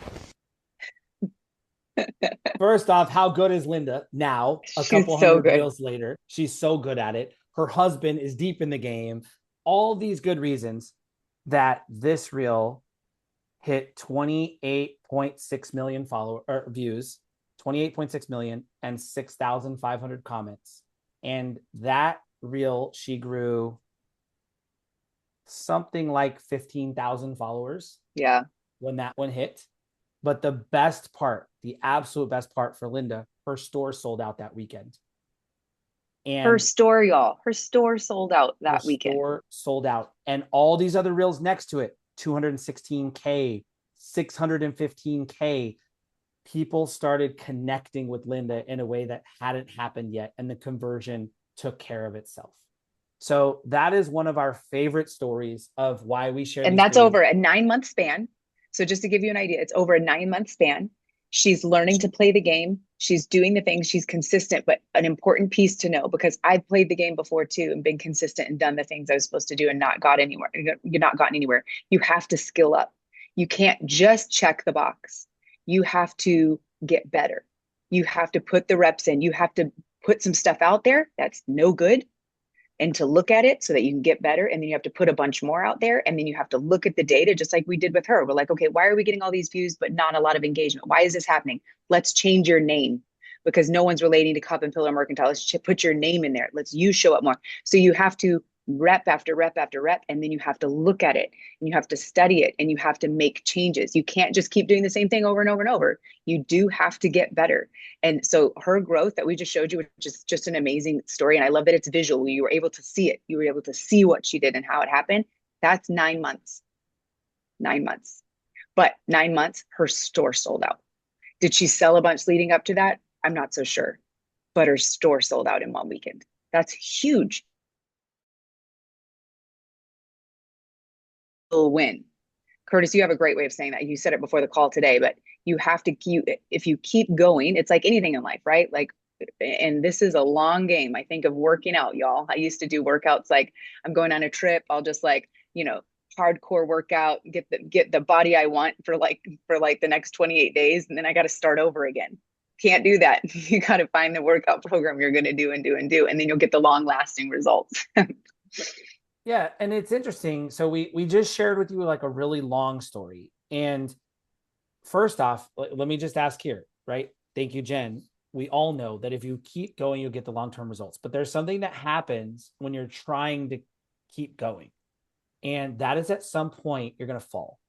First off, how good is Linda now? A couple hundred reels later. She's so good at it. Her husband is deep in the game. All these good reasons that this reel hit 28.6 million views, 28.6 million, and 6,500 comments. And that reel, she grew something like 15,000 followers. Yeah. When that one hit. But the best part, the absolute best part for Linda, her store sold out that weekend. And her store, y'all, her store sold out that weekend. Store sold out. And all these other reels next to it, 216K, 615K. People started connecting with Linda in a way that hadn't happened yet. And the conversion took care of itself. So that is one of our favorite stories of why we share. And that's over a 9-month span. So just to give you an idea, it's over a 9-month span. She's learning to play the game. She's doing the things. She's consistent, but an important piece to know, because I've played the game before too and been consistent and done the things I was supposed to do and not gotten anywhere. You have to skill up. You can't just check the box. You have to get better. You have to put the reps in. You have to put some stuff out there that's no good, and to look at it so that you can get better. And then you have to put a bunch more out there. And then you have to look at the data, just like we did with her. We're like, okay, why are we getting all these views, but not a lot of engagement? Why is this happening? Let's change your name, because no one's relating to Cup and Pillar Mercantile. Let's put your name in there. Let's you show up more. So you have to rep after rep after rep. And then you have to look at it and you have to study it and you have to make changes. You can't just keep doing the same thing over and over and over. You do have to get better. And so her growth that we just showed you, which is just an amazing story. And I love that it's visual. You were able to see it. You were able to see what she did and how it happened. That's 9 months. 9 months. But 9 months, her store sold out. Did she sell a bunch leading up to that? I'm not so sure. But her store sold out in one weekend. That's huge. Win. Curtis, you have a great way of saying that. You said it before the call today, but you have to keep, if you keep going, it's like anything in life, right? Like, and this is a long game. I think of working out, y'all. I used to do workouts like I'm going on a trip. I'll just like, hardcore workout, get the body I want for like the next 28 days. And then I got to start over again. Can't do that. You got to find the workout program you're going to do and do and do, and then you'll get the long lasting results. Yeah, and it's interesting. So we just shared with you like a really long story. And first off, let me just ask here, right? Thank you, Jen. We all know that if you keep going, you'll get the long-term results. But there's something that happens when you're trying to keep going. And that is at some point, you're going to fall.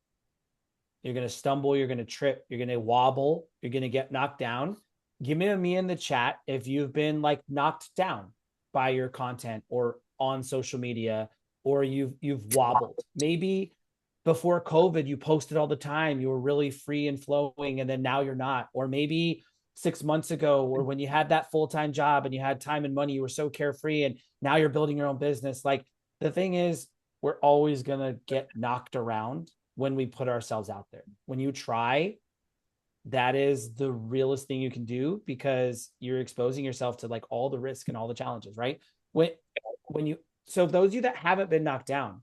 You're going to stumble. You're going to trip. You're going to wobble. You're going to get knocked down. Give me in the chat if you've been like knocked down by your content or on social media, or you've wobbled. Maybe before COVID, you posted all the time. You were really free and flowing, and then now you're not. Or maybe 6 months ago, or when you had that full-time job and you had time and money, you were so carefree, and now you're building your own business. Like, the thing is, we're always going to get knocked around. when we put ourselves out there. When you try, that is the realest thing you can do, because you're exposing yourself to like all the risk and all the challenges, right? When you, so those of you that haven't been knocked down,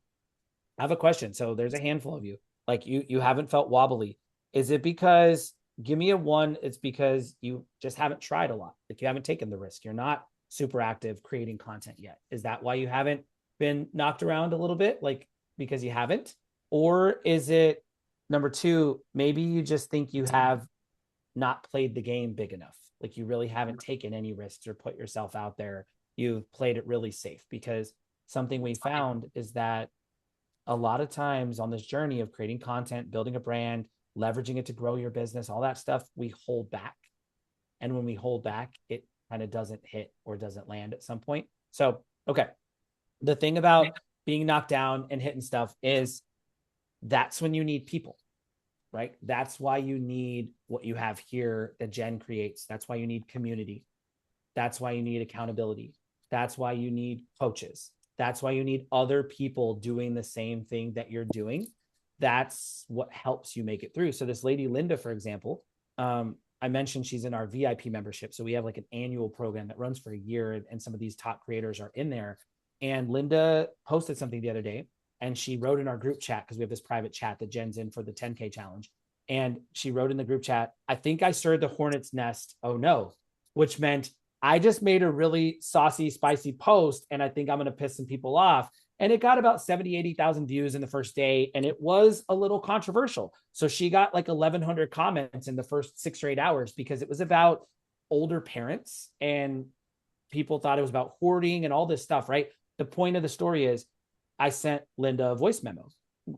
I have a question. So there's a handful of you, like you haven't felt wobbly. Is it because, give me a one, it's because you just haven't tried a lot. Like you haven't taken the risk. You're not super active creating content yet. Is that why you haven't been knocked around a little bit? Like because you haven't? Or is it number two, maybe you just think you have not played the game big enough? Like you really haven't taken any risks or put yourself out there. You've played it really safe. Because something we found is that a lot of times on this journey of creating content, building a brand, leveraging it to grow your business, all that stuff, we hold back. And when we hold back, it kind of doesn't hit or doesn't land at some point. So, okay. The thing about being knocked down and hitting stuff is that's when you need people, right? That's why you need what you have here that Jen creates. That's why you need community. That's why you need accountability. That's why you need coaches. That's why you need other people doing the same thing that you're doing. That's what helps you make it through. So this lady, Linda, for example, I mentioned she's in our VIP membership. So we have like an annual program that runs for a year, and some of these top creators are in there. And Linda posted something the other day, and she wrote in our group chat, because we have this private chat that Jen's in for the 10K challenge. And she wrote in the group chat, I think I stirred the hornet's nest. Oh no, which meant I just made a really saucy, spicy post, and I think I'm going to piss some people off. And it got about 70, 80,000 views in the first day. And it was a little controversial. So she got like 1,100 comments in the first 6 or 8 hours, because it was about older parents, and people thought it was about hoarding and all this stuff, right? The point of the story is I sent Linda a voice memo.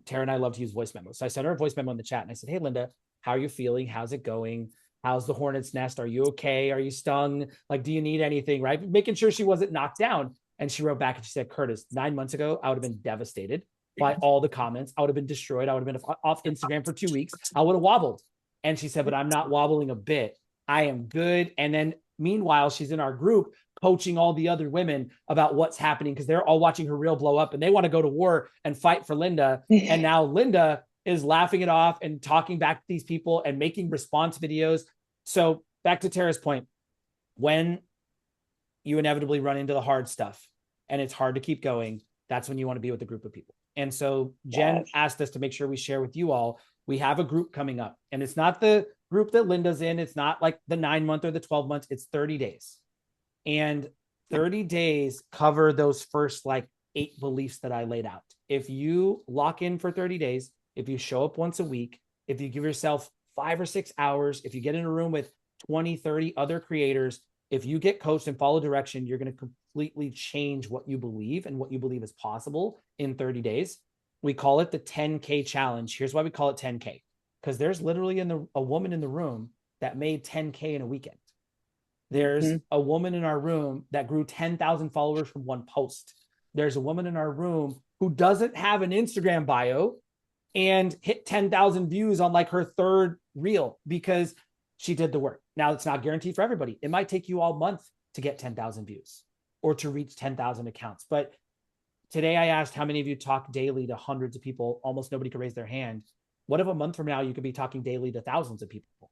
Tara and I love to use voice memos. So I sent her a voice memo in the chat, and I said, hey, Linda, how are you feeling? How's it going? How's the hornet's nest? Are you okay? Are you stung? Like, do you need anything? Right? Making sure she wasn't knocked down. And she wrote back and she said, Curtis, 9 months ago, I would have been devastated by all the comments. I would have been destroyed. I would have been off Instagram for 2 weeks. I would have wobbled. And she said, but I'm not wobbling a bit. I am good. And then meanwhile, she's in our group coaching all the other women about what's happening, because they're all watching her reel blow up and they want to go to war and fight for Linda. And now Linda is laughing it off and talking back to these people and making response videos. So back to Tara's point, when you inevitably run into the hard stuff and it's hard to keep going, that's when you want to be with a group of people. And so Jen asked us to make sure we share with you all, we have a group coming up, and it's not the group that Linda's in. It's not like the 9 month or the 12 months. It's 30 days. And 30 days cover those first like 8 beliefs that I laid out. If you lock in for 30 days, if you show up once a week, if you give yourself 5 or 6 hours, if you get in a room with 20, 30 other creators, if you get coached and follow direction, you're going to completely change what you believe and what you believe is possible in 30 days. We call it the 10K challenge. Here's why we call it 10K. Because there's literally a woman in the room that made 10K in a weekend. There's a woman in our room that grew 10,000 followers from one post. There's a woman in our room who doesn't have an Instagram bio and hit 10,000 views on like her 3rd reel because she did the work. Now, it's not guaranteed for everybody. It might take you all month to get 10,000 views or to reach 10,000 accounts. But today I asked how many of you talk daily to hundreds of people. Almost nobody could raise their hand. What if a month from now you could be talking daily to thousands of people?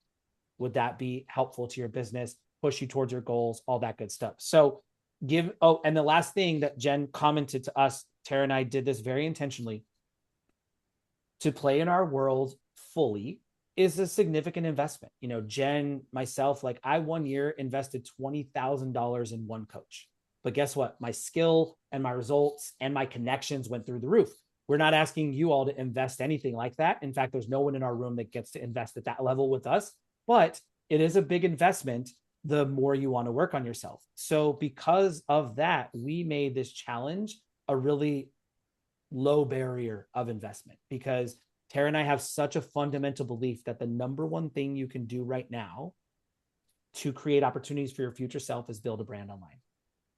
Would that be helpful to your business, push you towards your goals, all that good stuff? So and the last thing that Jen commented to us, Tara and I did this very intentionally. To play in our world fully is a significant investment. You know, Jen, myself, like I 1 year invested $20,000 in one coach. But guess what? My skill and my results and my connections went through the roof. We're not asking you all to invest anything like that. In fact, there's no one in our room that gets to invest at that level with us, but it is a big investment the more you want to work on yourself. So because of that, we made this challenge a really low barrier of investment, because Tara and I have such a fundamental belief that the number one thing you can do right now to create opportunities for your future self is build a brand online.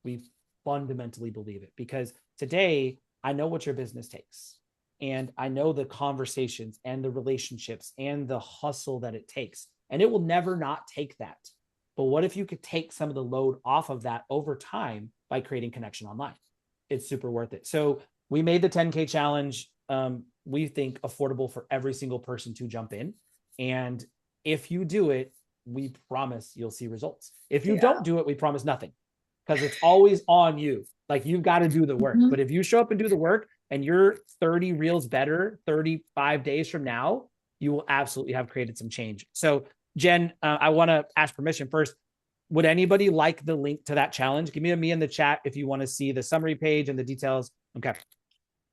We fundamentally believe it, because today I know what your business takes, and I know the conversations and the relationships and the hustle that it takes, and it will never not take that. But what if you could take some of the load off of that over time by creating connection online? It's super worth it. So we made the 10K challenge we think, affordable for every single person to jump in. And if you do it, we promise you'll see results. If you don't do it, we promise nothing, because it's always on you. Like, you've got to do the work. But if you show up and do the work and you're 30 reels better 35 days from now, you will absolutely have created some change. So Jen, I want to ask permission first. Would anybody like the link to that challenge? Give me me in the chat if you want to see the summary page and the details. Okay.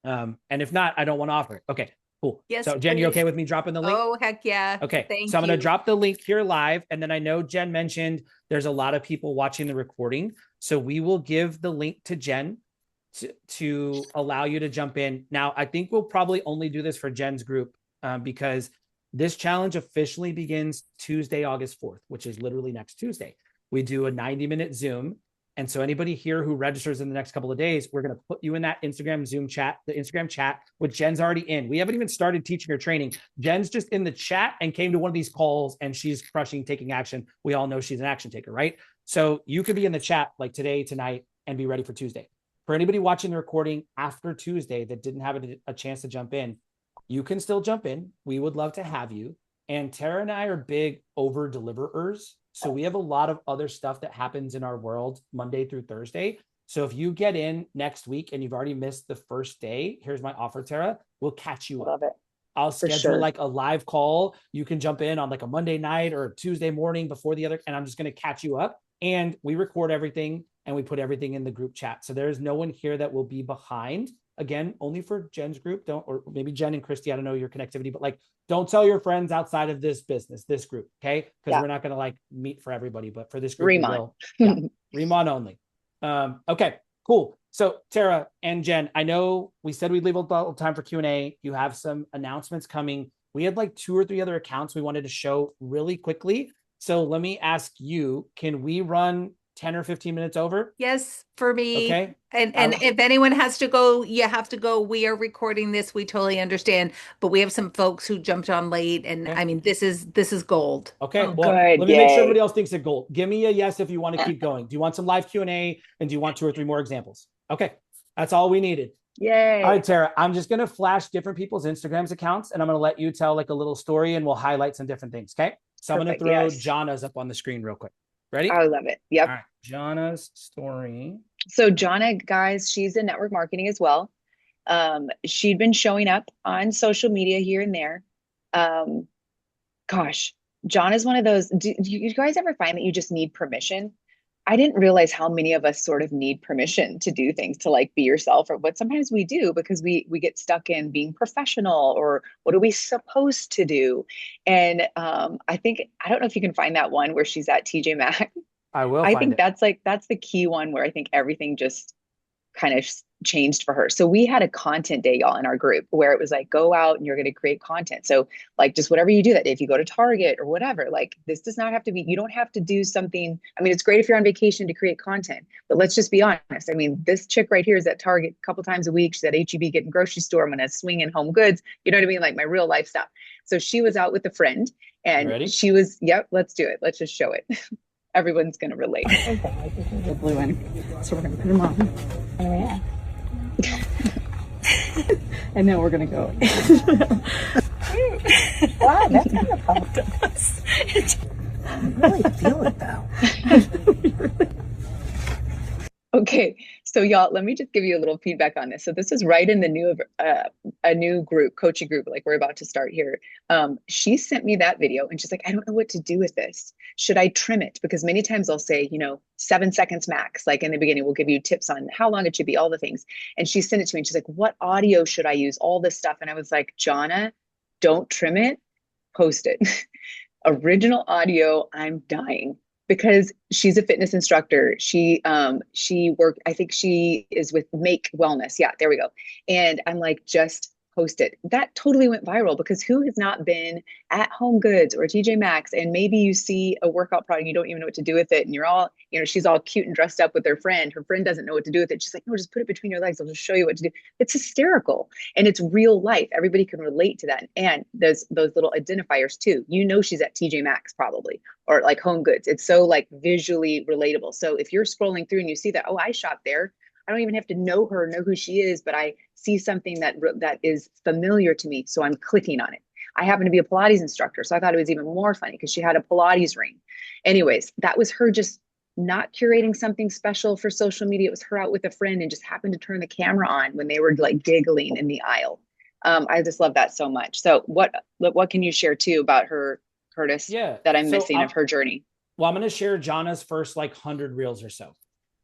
And if not, I don't want to offer it. Okay, cool. Yes, so Jen, please. you okay with me dropping the link? Oh, heck yeah. Okay. Thank so I'm going you. to drop the link here live. And then I know Jen mentioned there's a lot of people watching the recording. So we will give the link to Jen to allow you to jump in. Now, I think we'll probably only do this for Jen's group because this challenge officially begins Tuesday, August 4th, which is literally next Tuesday. We do a 90-minute Zoom. And so anybody here who registers in the next couple of days, we're going to put you in that Instagram Zoom chat, the Instagram chat, which Jen's already in. We haven't even started teaching or training. Jen's just in the chat and came to one of these calls, and she's crushing, taking action. We all know she's an action taker, right? So you could be in the chat like today, tonight, and be ready for Tuesday. For anybody watching the recording after Tuesday that didn't have a chance to jump in, you can still jump in. We would love to have you. And Tara and I are big over deliverers. So we have a lot of other stuff that happens in our world Monday through Thursday. So if you get in next week and you've already missed the first day, here's my offer, Tara. We'll catch you up. Love it. I'll schedule like a live call. You can jump in on like a Monday night or Tuesday morning before the other, and I'm just going to catch you up. And we record everything and we put everything in the group chat. So there's no one here that will be behind. Again, only for Jen's group. Don't, or maybe Jen and Christy, I don't know your connectivity, but like, don't tell your friends outside of this business, this group, okay? Because we're not going to like meet for everybody, but for this group, RIMAN. we will. Yeah, RIMAN only. Okay, cool. So Tara and Jen, I know we said we'd leave a little time for Q&A. You have some announcements coming. We had like 2 or 3 other accounts we wanted to show really quickly. So let me ask you, can we run 10 or 15 minutes over? Yes, for me. Okay. And if anyone has to go, you have to go. We are recording this. We totally understand. But we have some folks who jumped on late. And I mean, this is gold. Okay. Oh, well, good. let me make sure Yay. everybody else thinks it's gold. Give me a yes if you want to keep going. Do you want some live Q&A? And do you want 2 or 3 more examples? Okay. That's all we needed. Yay. All right, Tara, I'm just going to flash different people's Instagrams accounts, and I'm going to let you tell like a little story, and we'll highlight some different things. Okay. So I'm going to throw Jana's up on the screen real quick. Ready? I love it. Yep. All right. Jana's story. So Jana, guys, she's in network marketing as well. She'd been showing up on social media here and there. Gosh, John is one of those. Do you guys ever find that you just need permission? I didn't realize how many of us sort of need permission to do things, to like be yourself, or what sometimes we do because we get stuck in being professional, or what are we supposed to do? And I think, I don't know if you can find that one where she's at TJ Maxx. I will. I think that's the key one where I think everything just kind of changed for her. So we had a content day, y'all, in our group where it was like, go out and you're going to create content. So like, just whatever you do that day, if you go to Target or whatever, like, this does not have to be, you don't have to do something. I mean, it's great if you're on vacation to create content, but let's just be honest. I mean, this chick right here is at Target a couple times a week. She's at HEB getting grocery store. I'm going to swing in Home Goods. You know what I mean? Like my real life stuff. So she was out with a friend and she was, yep, let's do it. Let's just show it. Everyone's going to relate. Okay, this is the blue one. So we're going to put them on. Oh, yeah. And then we're going to go. Wow, that's kind of fun. I really feel it though. Okay, so y'all, let me just give you a little feedback on this. So this is right in the a new group, coaching group, like we're about to start here. She sent me that video and she's like, I don't know what to do with this. Should I trim it? Because many times I'll say, 7 seconds max. Like in the beginning, we'll give you tips on how long it should be, all the things. And she sent it to me and she's like, what audio should I use? All this stuff. And I was like, Jonna, don't trim it, post it. Original audio, I'm dying. Because she's a fitness instructor. She worked, I think she is with Make Wellness. Yeah, there we go. And I'm like, just post it. That totally went viral because who has not been at Home Goods or TJ Maxx, and maybe you see a workout product, you don't even know what to do with it. And you're all, she's all cute and dressed up with her friend. Her friend doesn't know what to do with it. She's like, no, just put it between your legs. I'll just show you what to do. It's hysterical. And it's real life. Everybody can relate to that. And those little identifiers too. She's at TJ Maxx probably, or like Home Goods. It's so like visually relatable. So if you're scrolling through and you see that, oh, I shop there, I don't even have to know her, know who she is, but I see something that is familiar to me, so I'm clicking on it. I happen to be a Pilates instructor, so I thought it was even more funny because she had a Pilates ring. Anyways, that was her just not curating something special for social media. It was her out with a friend and just happened to turn the camera on when they were like giggling in the aisle. I just love that so much. So what can you share too about her, Curtis, Yeah. that I'm So missing of her journey? well, I'm going to share Jana's first like 100 reels or so.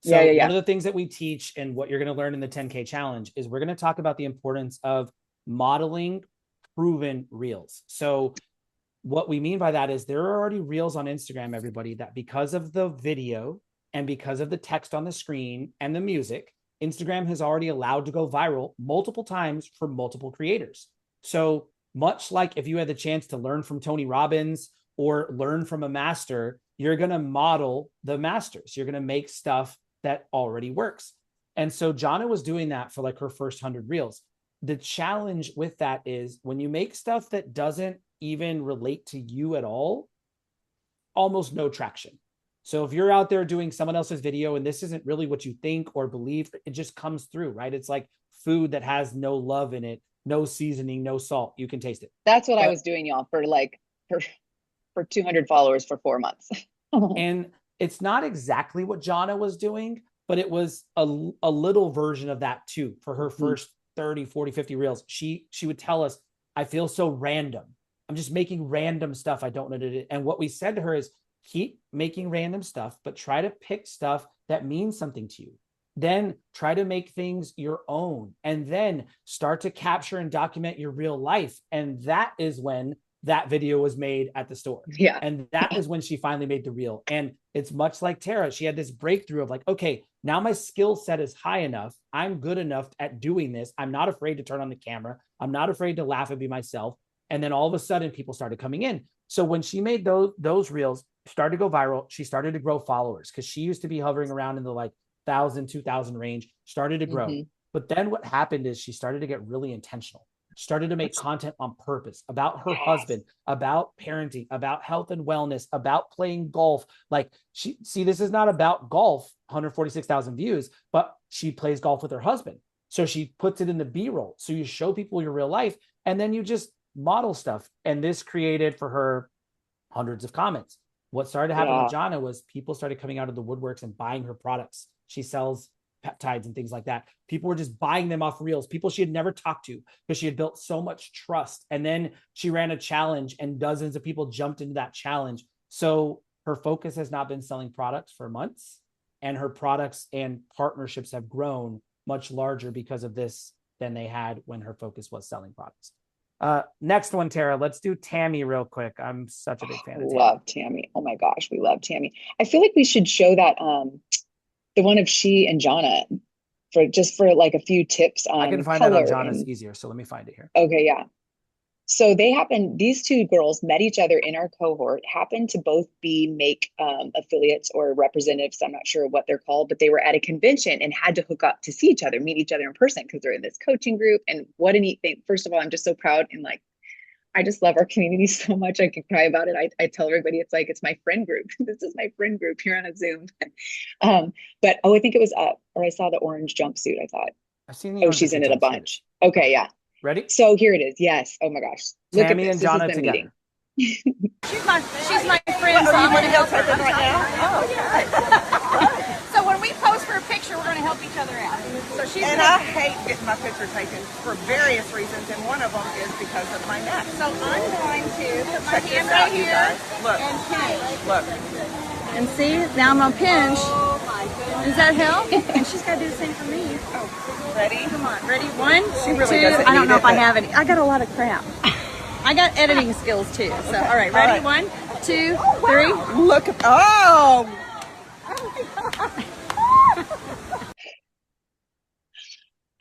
Yeah, So yeah, yeah. one of the things that we teach and what you're going to learn in the 10K challenge is we're going to talk about the importance of modeling proven reels. So what we mean by that is there are already reels on Instagram, everybody, that because of the video and because of the text on the screen and the music, Instagram has already allowed to go viral multiple times for multiple creators. So much like if you had the chance to learn from Tony Robbins or learn from a master, you're going to model the masters. You're going to make stuff that already works. And so Jana was doing that for like her first 100 reels. The challenge with that is when you make stuff that doesn't even relate to you at all, almost no traction. So if you're out there doing someone else's video and this isn't really what you think or believe, it just comes through, right? It's like food that has no love in it, no seasoning, no salt. You can taste it. That's what I But was doing, y'all, for 200 followers for 4 months. and it's not exactly what Jana was doing, but it was a little version of that too. For her first 30, 40, 50 reels, she would tell us, I feel so random. I'm just making random stuff. I don't know what it is. And what we said to her is keep making random stuff, but try to pick stuff that means something to you. Then try to make things your own and then start to capture and document your real life. And that is when that video was made at the store. Yeah. And that is when she finally made the reel. And it's much like Tara. She had this breakthrough of like, okay, now my skill set is high enough. I'm good enough at doing this. I'm not afraid to turn on the camera. I'm not afraid to laugh and be myself. And then all of a sudden people started coming in. So when she made those reels, started to go viral, she started to grow followers because she used to be hovering around in the like 1,000, 2,000 range, started to grow. But then what happened is she started to get really intentional, started to make content on purpose about her husband, about parenting, about health and wellness, about playing golf. Like this is not about golf, 146,000 views, but she plays golf with her husband. So she puts it in the B-roll. So you show people your real life and then you just model stuff. And this created for her hundreds of comments. What started to happen with Jana was people started coming out of the woodworks and buying her products. She sells peptides and things like that. People were just buying them off reels, people she had never talked to because she had built so much trust. And then she ran a challenge and dozens of people jumped into that challenge. So her focus has not been selling products for months, and her products and partnerships have grown much larger because of this than they had when her focus was selling products. Next one, Tara, let's do Tammy real quick. I'm such a big fan of Tammy. Love Tammy. Oh my gosh, we love Tammy. I feel like we should show that the one of she and Jana for like a few tips on I can find color that on Jana's easier. So let me find it here. Okay, yeah. So these two girls met each other in our cohort, happened to both be make affiliates or representatives. I'm not sure what they're called, but they were at a convention and had to hook up to see each other, meet each other in person because they're in this coaching group. And what a neat thing. First of all, I'm just so proud and like, I just love our community so much. I can cry about it. I tell everybody it's my friend group. This is my friend group here on a Zoom. But I think it was up, or I saw the orange jumpsuit. I thought, I've seen the she's in it a bunch. Okay, yeah. Ready? So here it is. Yes. Oh my gosh. Look Tammy at and this. Jana This is the together. meeting. She's my friend, so I'm going to help her right now. Oh, yeah. So when we pose for a picture, we're going to help each other out. So I hate getting my picture taken for various reasons, and one of them is because of my neck. So I'm going to put my Check hand this out, right you here guys. Look. and pinch. Look. And see, now I'm going to pinch. Oh my goodness. Does that help? And she's got to do the same for me. Oh, ready? Come on. Ready? One, She really two. doesn't I don't need know it, if I but- have any. I got a lot of crap. I got editing skills too. So, all right, ready? All right. 1, 2, 3. Look at, oh!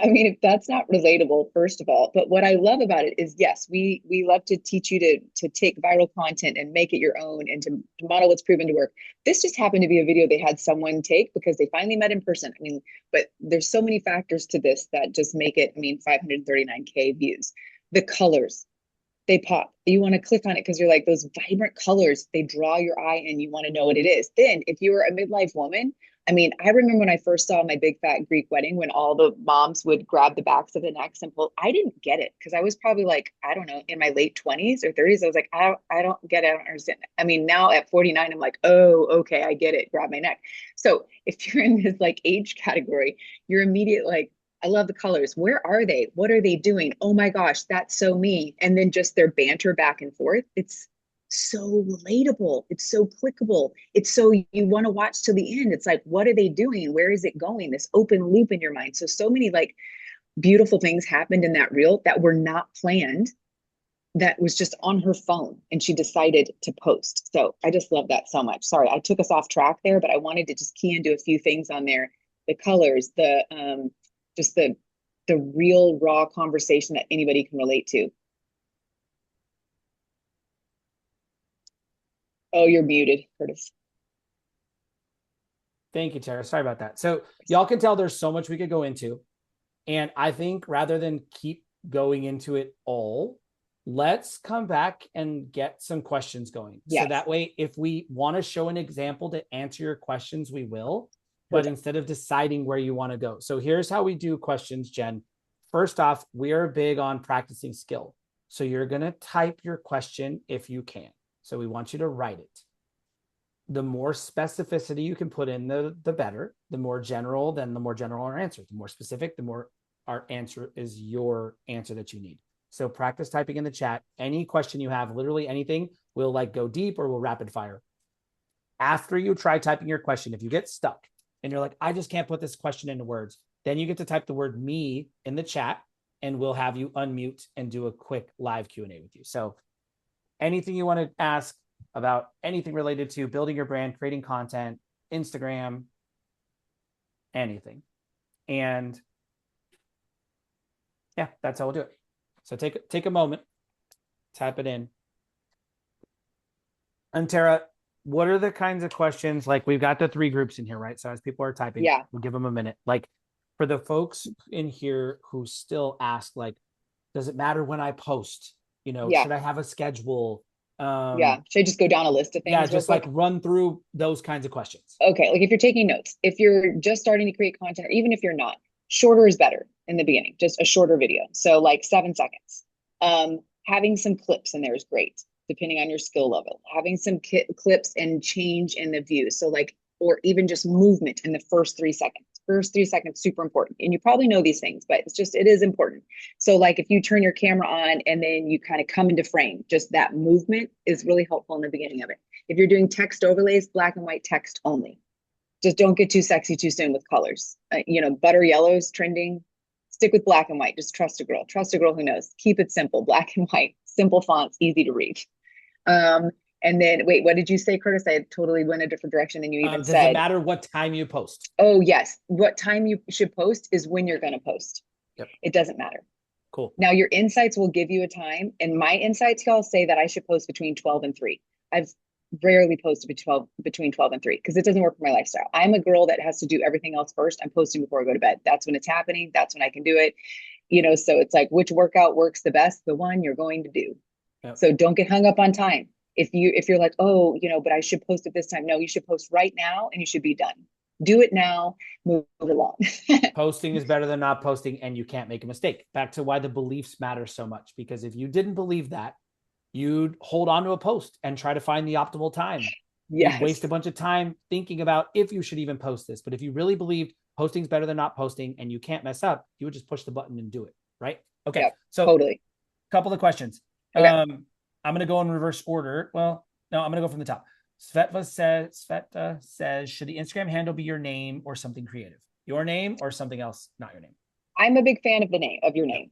I mean, if that's not relatable, first of all, but what I love about it is, yes, we love to teach you to take viral content and make it your own and to model what's proven to work. This just happened to be a video they had someone take because they finally met in person. I mean, but there's so many factors to this that just make it, 539K views. The colors, they pop. You want to click on it because you're like, those vibrant colors, they draw your eye and you want to know what it is. Then if you are a midlife woman, I mean, I remember when I first saw My Big Fat Greek Wedding, when all the moms would grab the backs of the necks and pull. I didn't get it because I was probably like, I don't know, in my late 20s or 30s. I was like, I don't get it. I don't understand. I mean, now at 49, I'm like, oh, okay, I get it. Grab my neck. So if you're in this like age category, you're immediate like, I love the colors. Where are they? What are they doing? Oh my gosh, that's so me. And then just their banter back and forth. It's so relatable. It's so clickable. It's so you want to watch to the end. It's like, what are they doing? Where is it going? This open loop in your mind. So many like beautiful things happened in that reel that were not planned, that was just on her phone and she decided to post. So I just love that so much. Sorry, I took us off track there, but I wanted to just key into a few things on there. The colors, the just the real raw conversation that anybody can relate to. Oh, you're muted, Curtis. Thank you, Tara. Sorry about that. So y'all can tell there's so much we could go into. And I think rather than keep going into it all, let's come back and get some questions going. Yes. So that way, if we want to show an example to answer your questions, we will. But instead of deciding where you want to go. So here's how we do questions, Jen. First off, we are big on practicing skill. So you're going to type your question if you can. So we want you to write it. The more specificity you can put in, the better. The more general, then the more general our answer. The more specific, the more our answer is your answer that you need. So practice typing in the chat. Any question you have, literally anything, we'll like go deep or we'll rapid fire. After you try typing your question, if you get stuck and you're like, I just can't put this question into words, then you get to type the word me in the chat and we'll have you unmute and do a quick live Q&A with you. So anything you want to ask about anything related to building your brand, creating content, Instagram, anything. And yeah, that's how we'll do it. So take a moment, type it in. And Tara, what are the kinds of questions? Like we've got the 3 groups in here, right? So as people are typing, yeah, we'll give them a minute. Like for the folks in here who still ask, like, does it matter when I post? You know, yeah. should I have a schedule? Yeah. Should I just go down a list of things? Yeah, just like run through those kinds of questions. Okay. Like if you're taking notes, if you're just starting to create content, or even if you're not, shorter is better in the beginning, just a shorter video. So like 7 seconds. Having some clips in there is great, depending on your skill level. Having some clips and change in the view. So like, or even just movement in the first 3 seconds. First 3 seconds, super important. And you probably know these things, but it's just, it is important. So like if you turn your camera on and then you kind of come into frame, just that movement is really helpful in the beginning of it. If you're doing text overlays, black and white text only. Just don't get too sexy too soon with colors. You know, butter yellow's trending. Stick with black and white. Just trust a girl. Trust a girl who knows. Keep it simple. Black and white. Simple fonts, easy to read. And then, wait, what did you say, Curtis? I totally went a different direction, and you even said, does it matter what time you post? Oh, yes. What time you should post is when you're going to post. Yep. It doesn't matter. Cool. Now, your insights will give you a time, and my insights, y'all, say that I should post between 12 and 3. I've rarely posted between 12 and 3 because it doesn't work for my lifestyle. I'm a girl that has to do everything else first. I'm posting before I go to bed. That's when it's happening. That's when I can do it. You know, so it's like, which workout works the best? The one you're going to do. Yep. So don't get hung up on time. If you're like, oh, you know, but I should post at this time. No, you should post right now and you should be done. Do it now, move along. Posting is better than not posting, and you can't make a mistake. Back to why the beliefs matter so much, because if you didn't believe that, you'd hold on to a post and try to find the optimal time. Yes. You'd waste a bunch of time thinking about if you should even post this. But if you really believed posting's better than not posting and you can't mess up, you would just push the button and do it, right? Okay, yep, so totally. Couple of questions. Okay. I'm going to go in reverse order. Well, no, I'm going to go from the top. Sveta says, should the Instagram handle be your name or something creative? Your name or something else, not your name? I'm a big fan of your name,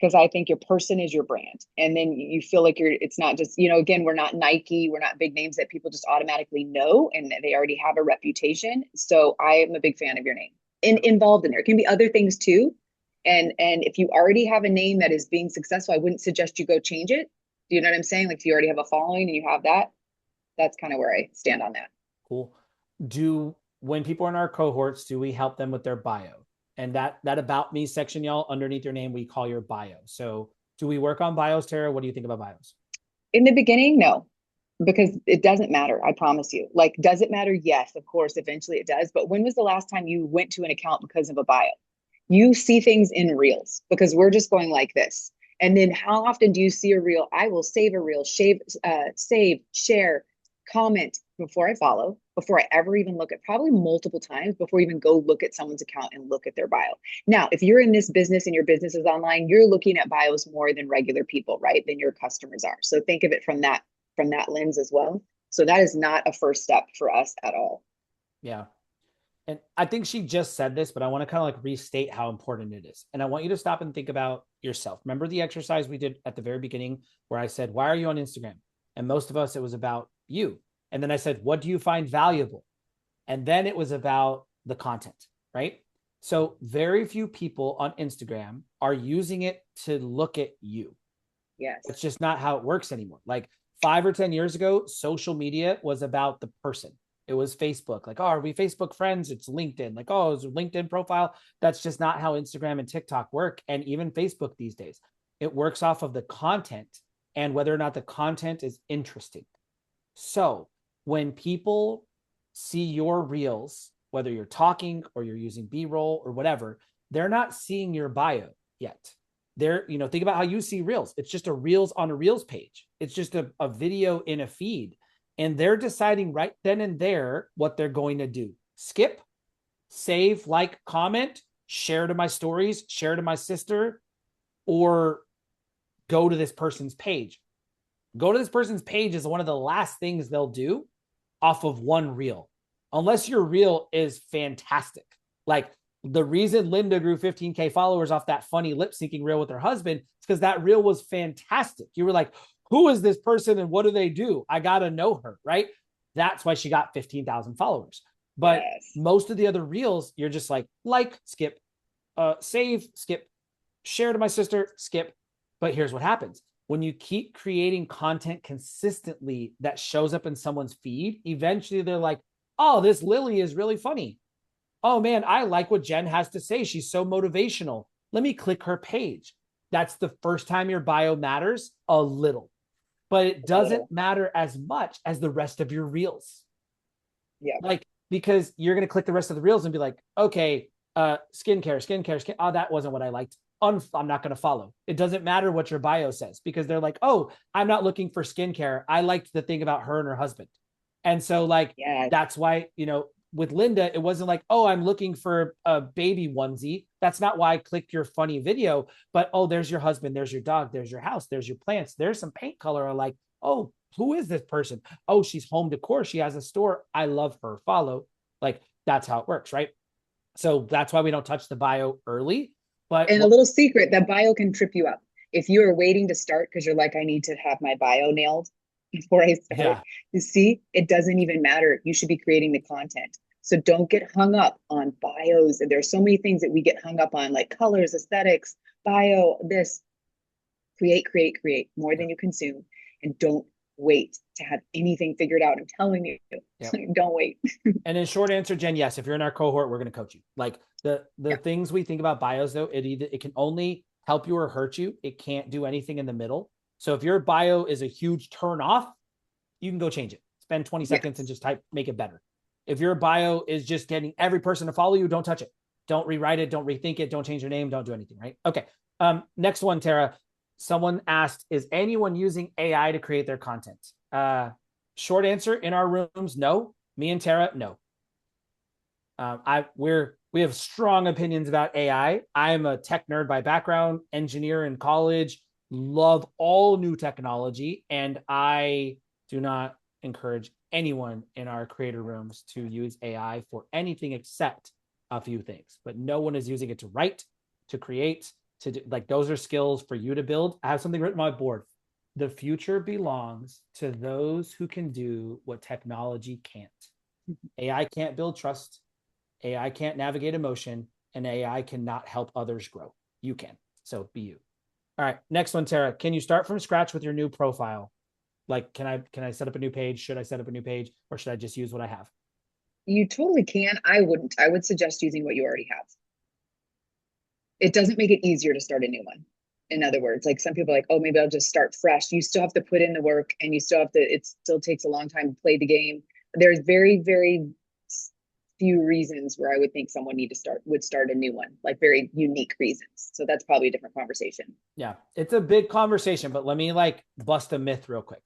because I think your person is your brand. And then you feel like it's not just, you know, again, we're not Nike, we're not big names that people just automatically know and they already have a reputation. So I am a big fan of your name and involved in there. It can be other things too. And if you already have a name that is being successful, I wouldn't suggest you go change it. Do you know what I'm saying? Like if you already have a following and you have that, that's kind of where I stand on that. Cool. When people are in our cohorts, do we help them with their bio? And that about me section, y'all, underneath your name, we call your bio. So do we work on bios, Tara? What do you think about bios? In the beginning, no. because it doesn't matter. I promise you. Like, does it matter? Yes, of course, eventually it does. But when was the last time you went to an account because of a bio? You see things in reels because we're just going like this. And then how often do you see a reel? I will save a reel, save, share, comment before I follow, before I ever even look at, probably multiple times before I even go look at someone's account and look at their bio. Now, if you're in this business and your business is online, you're looking at bios more than regular people, right? Than your customers are. So think of it from that lens as well. So that is not a first step for us at all. Yeah. And I think she just said this, but I want to kind of like restate how important it is. And I want you to stop and think about yourself. Remember the exercise we did at the very beginning where I said, why are you on Instagram? And most of us, it was about you. And then I said, what do you find valuable? And then it was about the content, right? So very few people on Instagram are using it to look at you. Yes. It's just not how it works anymore. Like 5 or 10 years ago, social media was about the person. It was Facebook. Like, oh, are we Facebook friends? It's LinkedIn. Like, oh, it's a LinkedIn profile. That's just not how Instagram and TikTok work. And even Facebook these days, it works off of the content and whether or not the content is interesting. So when people see your reels, whether you're talking or you're using B-roll or whatever, they're not seeing your bio yet. They're, think about how you see reels. It's just a reels on a reels page. It's just a video in a feed. And they're deciding right then and there what they're going to do. Skip, save, like, comment, share to my stories, share to my sister, or go to this person's page. Go to this person's page is one of the last things they'll do off of one reel, unless your reel is fantastic. Like the reason Linda grew 15K followers off that funny lip syncing reel with her husband is because that reel was fantastic. You were like, who is this person and what do they do? I got to know her, right? That's why she got 15,000 followers. But yes. Most of the other reels, you're just like, skip, save, skip, share to my sister, skip. But here's what happens. When you keep creating content consistently that shows up in someone's feed, eventually they're like, oh, this Lily is really funny. Oh man, I like what Jen has to say. She's so motivational. Let me click her page. That's the first time your bio matters a little, but it doesn't matter as much as the rest of your reels. Yeah. Like, because you're going to click the rest of the reels and be like, okay, skincare. Oh, that wasn't what I liked. I'm not going to follow. It doesn't matter what your bio says because they're like, oh, I'm not looking for skincare. I liked the thing about her and her husband. And so like, that's why, with Linda, it wasn't like, oh, I'm looking for a baby onesie. That's not why I clicked your funny video, but oh, there's your husband, there's your dog, there's your house, there's your plants, there's some paint color. Or like, oh, who is this person? Oh, she's home decor. She has a store. I love her. Follow. Like, that's how it works, right? So that's why we don't touch the bio early. And a little secret, that bio can trip you up. If you are waiting to start because you're like, I need to have my bio nailed before I start, you see, it doesn't even matter. You should be creating the content. So don't get hung up on bios. And there's so many things that we get hung up on, like colors, aesthetics, bio, this. Create more than you consume. And don't wait to have anything figured out. I'm telling you, don't wait. And in short answer, Jen, yes, if you're in our cohort, we're going to coach you. Like the things we think about bios, though, it can only help you or hurt you. It can't do anything in the middle. So if your bio is a huge turn off, you can go change it. Spend 20 seconds and just make it better. If your bio is just getting every person to follow you, don't touch it. Don't rewrite it. Don't rethink it. Don't change your name. Don't do anything, right? Okay. Next one, Tara. Someone asked, is anyone using AI to create their content? Short answer, in our rooms, no. Me and Tara, no. We have strong opinions about AI. I'm a tech nerd by background, engineer in college, love all new technology, and I do not encourage anyone in our creator rooms to use AI for anything except a few things. But no one is using it to write, to create, to do, like, those are skills for you to build. I have something written on my board. The future belongs to those who can do what technology can't. AI can't build trust. AI can't navigate emotion, and AI cannot help others grow. You can. So be you. All right. Next one, Tara. Can you start from scratch with your new profile? Like, can I set up a new page? Should I set up a new page, or should I just use what I have? You totally can. I wouldn't. I would suggest using what you already have. It doesn't make it easier to start a new one. In other words, like some people are like, oh, maybe I'll just start fresh. You still have to put in the work, and you still have to, it still takes a long time to play the game. There's very, very few reasons where I would think someone would start a new one, like very unique reasons. So that's probably a different conversation. Yeah, it's a big conversation, but let me like bust a myth real quick.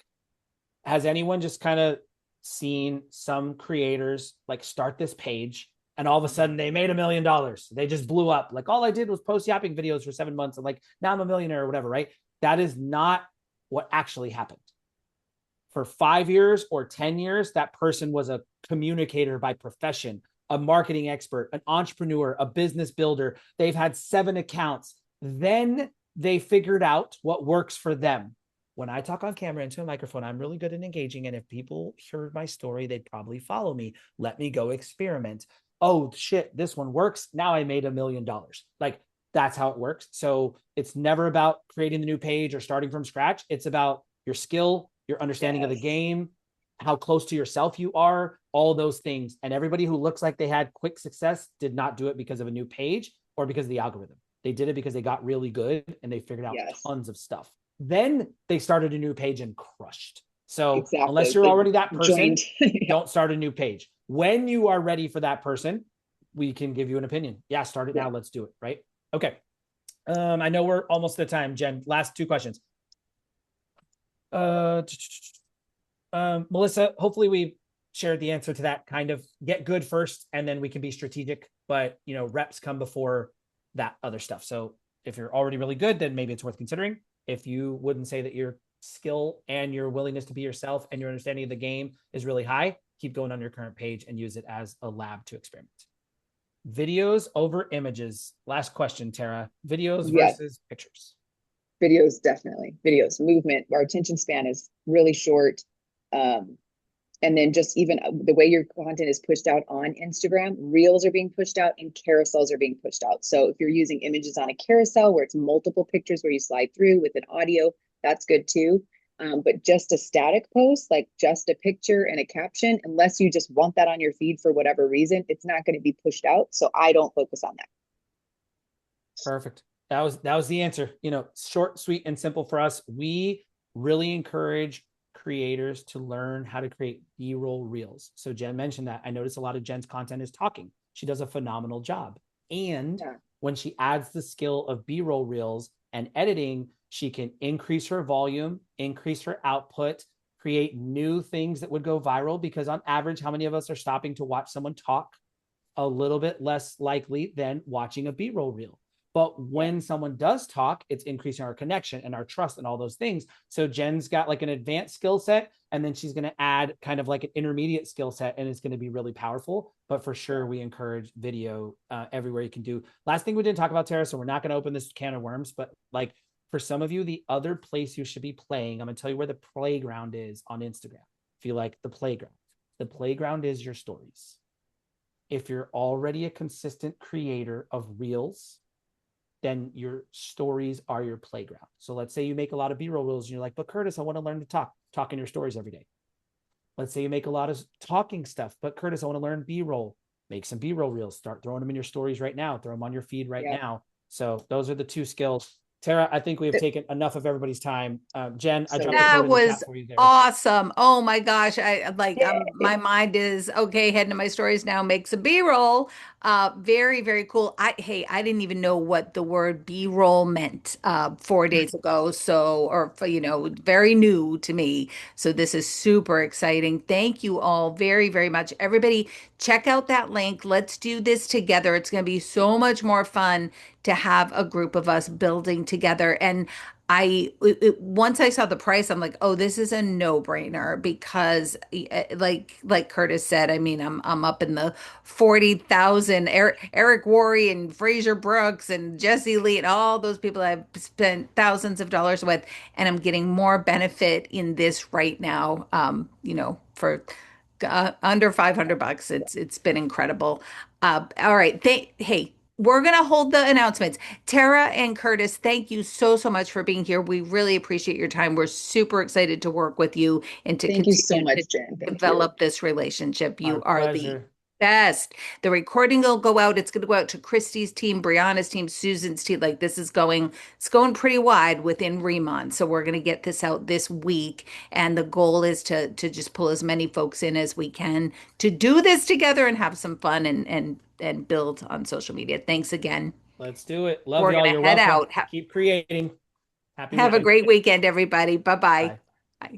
Has anyone just kind of seen some creators like start this page and all of a sudden they made $1 million? They just blew up. Like all I did was post yapping videos for 7 months and like now I'm a millionaire or whatever, right? That is not what actually happened. For 5 years or 10 years, that person was a communicator by profession, a marketing expert, an entrepreneur, a business builder. They've had 7 accounts. Then they figured out what works for them. When I talk on camera into a microphone, I'm really good at engaging. And if people heard my story, they'd probably follow me. Let me go experiment. Oh, shit, this one works. Now I made $1 million. Like that's how it works. So it's never about creating the new page or starting from scratch. It's about your skill, your understanding of the game, how close to yourself you are, all those things. And everybody who looks like they had quick success did not do it because of a new page or because of the algorithm. They did it because they got really good and they figured out tons of stuff. Then they started a new page and crushed. So unless you're already that person, don't start a new page. When you are ready for that person, we can give you an opinion. Yeah, start it now. Let's do it. Right. Okay. I know we're almost at time, Jen. Last 2 questions. Melissa, hopefully we shared the answer to that. Kind of get good first and then we can be strategic, but you know, reps come before that other stuff. So if you're already really good, then maybe it's worth considering. If you wouldn't say that your skill and your willingness to be yourself and your understanding of the game is really high, keep going on your current page and use it as a lab to experiment. Videos over images. Last question, Tara. Videos versus pictures. Videos, definitely. Videos, movement. Our attention span is really short. And then just even the way your content is pushed out on Instagram, reels are being pushed out and carousels are being pushed out. So if you're using images on a carousel where it's multiple pictures where you slide through with an audio, that's good too. But just a static post, like just a picture and a caption, unless you just want that on your feed for whatever reason, it's not going to be pushed out. So I don't focus on that. Perfect. That was the answer. You know, short, sweet, and simple for us. We really encourage creators to learn how to create B-roll reels. So Jen mentioned that. I notice a lot of Jen's content is talking. She does a phenomenal job. And when she adds the skill of B-roll reels and editing, she can increase her volume, increase her output, create new things that would go viral, because on average, how many of us are stopping to watch someone talk? A little bit less likely than watching a B-roll reel. But when someone does talk, it's increasing our connection and our trust and all those things. So Jen's got like an advanced skill set, and then she's going to add kind of like an intermediate skill set, and it's going to be really powerful. But for sure, we encourage video everywhere you can do. Last thing we didn't talk about, Tara, so we're not going to open this can of worms, but like for some of you, the other place you should be playing, I'm going to tell you where the playground is on Instagram. If you like the playground is your stories. If you're already a consistent creator of reels, then your stories are your playground. So let's say you make a lot of B-roll reels and you're like, but Curtis, I want to learn to talk in your stories every day. Let's say you make a lot of talking stuff, but Curtis, I want to learn B-roll. Make some B-roll reels. Start throwing them in your stories right now. Throw them on your feed right now. So those are the 2 skills. Tara, I think we have taken enough of everybody's time. Jen, I dropped that the was chat for you there. Awesome. Oh my gosh. I like my mind is okay, heading to my stories now, make some B-roll. Very, very cool. I didn't even know what the word B-roll meant 4 days ago. So, or very new to me. So this is super exciting. Thank you all very, very much. Everybody, check out that link. Let's do this together. It's going to be so much more fun to have a group of us building together. And once I saw the price, I'm like, oh, this is a no-brainer, because like Curtis said, I mean, I'm up in the 40,000. Eric Worre and Fraser Brooks and Jesse Lee and all those people I've spent thousands of dollars with, and I'm getting more benefit in this right now. For under $500. It's been incredible. All right. Hey, we're going to hold the announcements. Tara and Curtis, thank you so, so much for being here. We really appreciate your time. We're super excited to work with you and to Thank you so continue much, to Jen. develop this relationship. You Our are pleasure. best. The recording will go out. It's going to go out to Christy's team, Brianna's team, Susan's team. Like this is going, it's going pretty wide within RIMAN. So we're going to get this out this week. And the goal is to just pull as many folks in as we can to do this together and have some fun and build on social media. Thanks again. Let's do it. Love We're y'all. going You're to head welcome. out. Keep creating. Happy Have a weekend. great weekend, everybody. Bye-bye. Bye.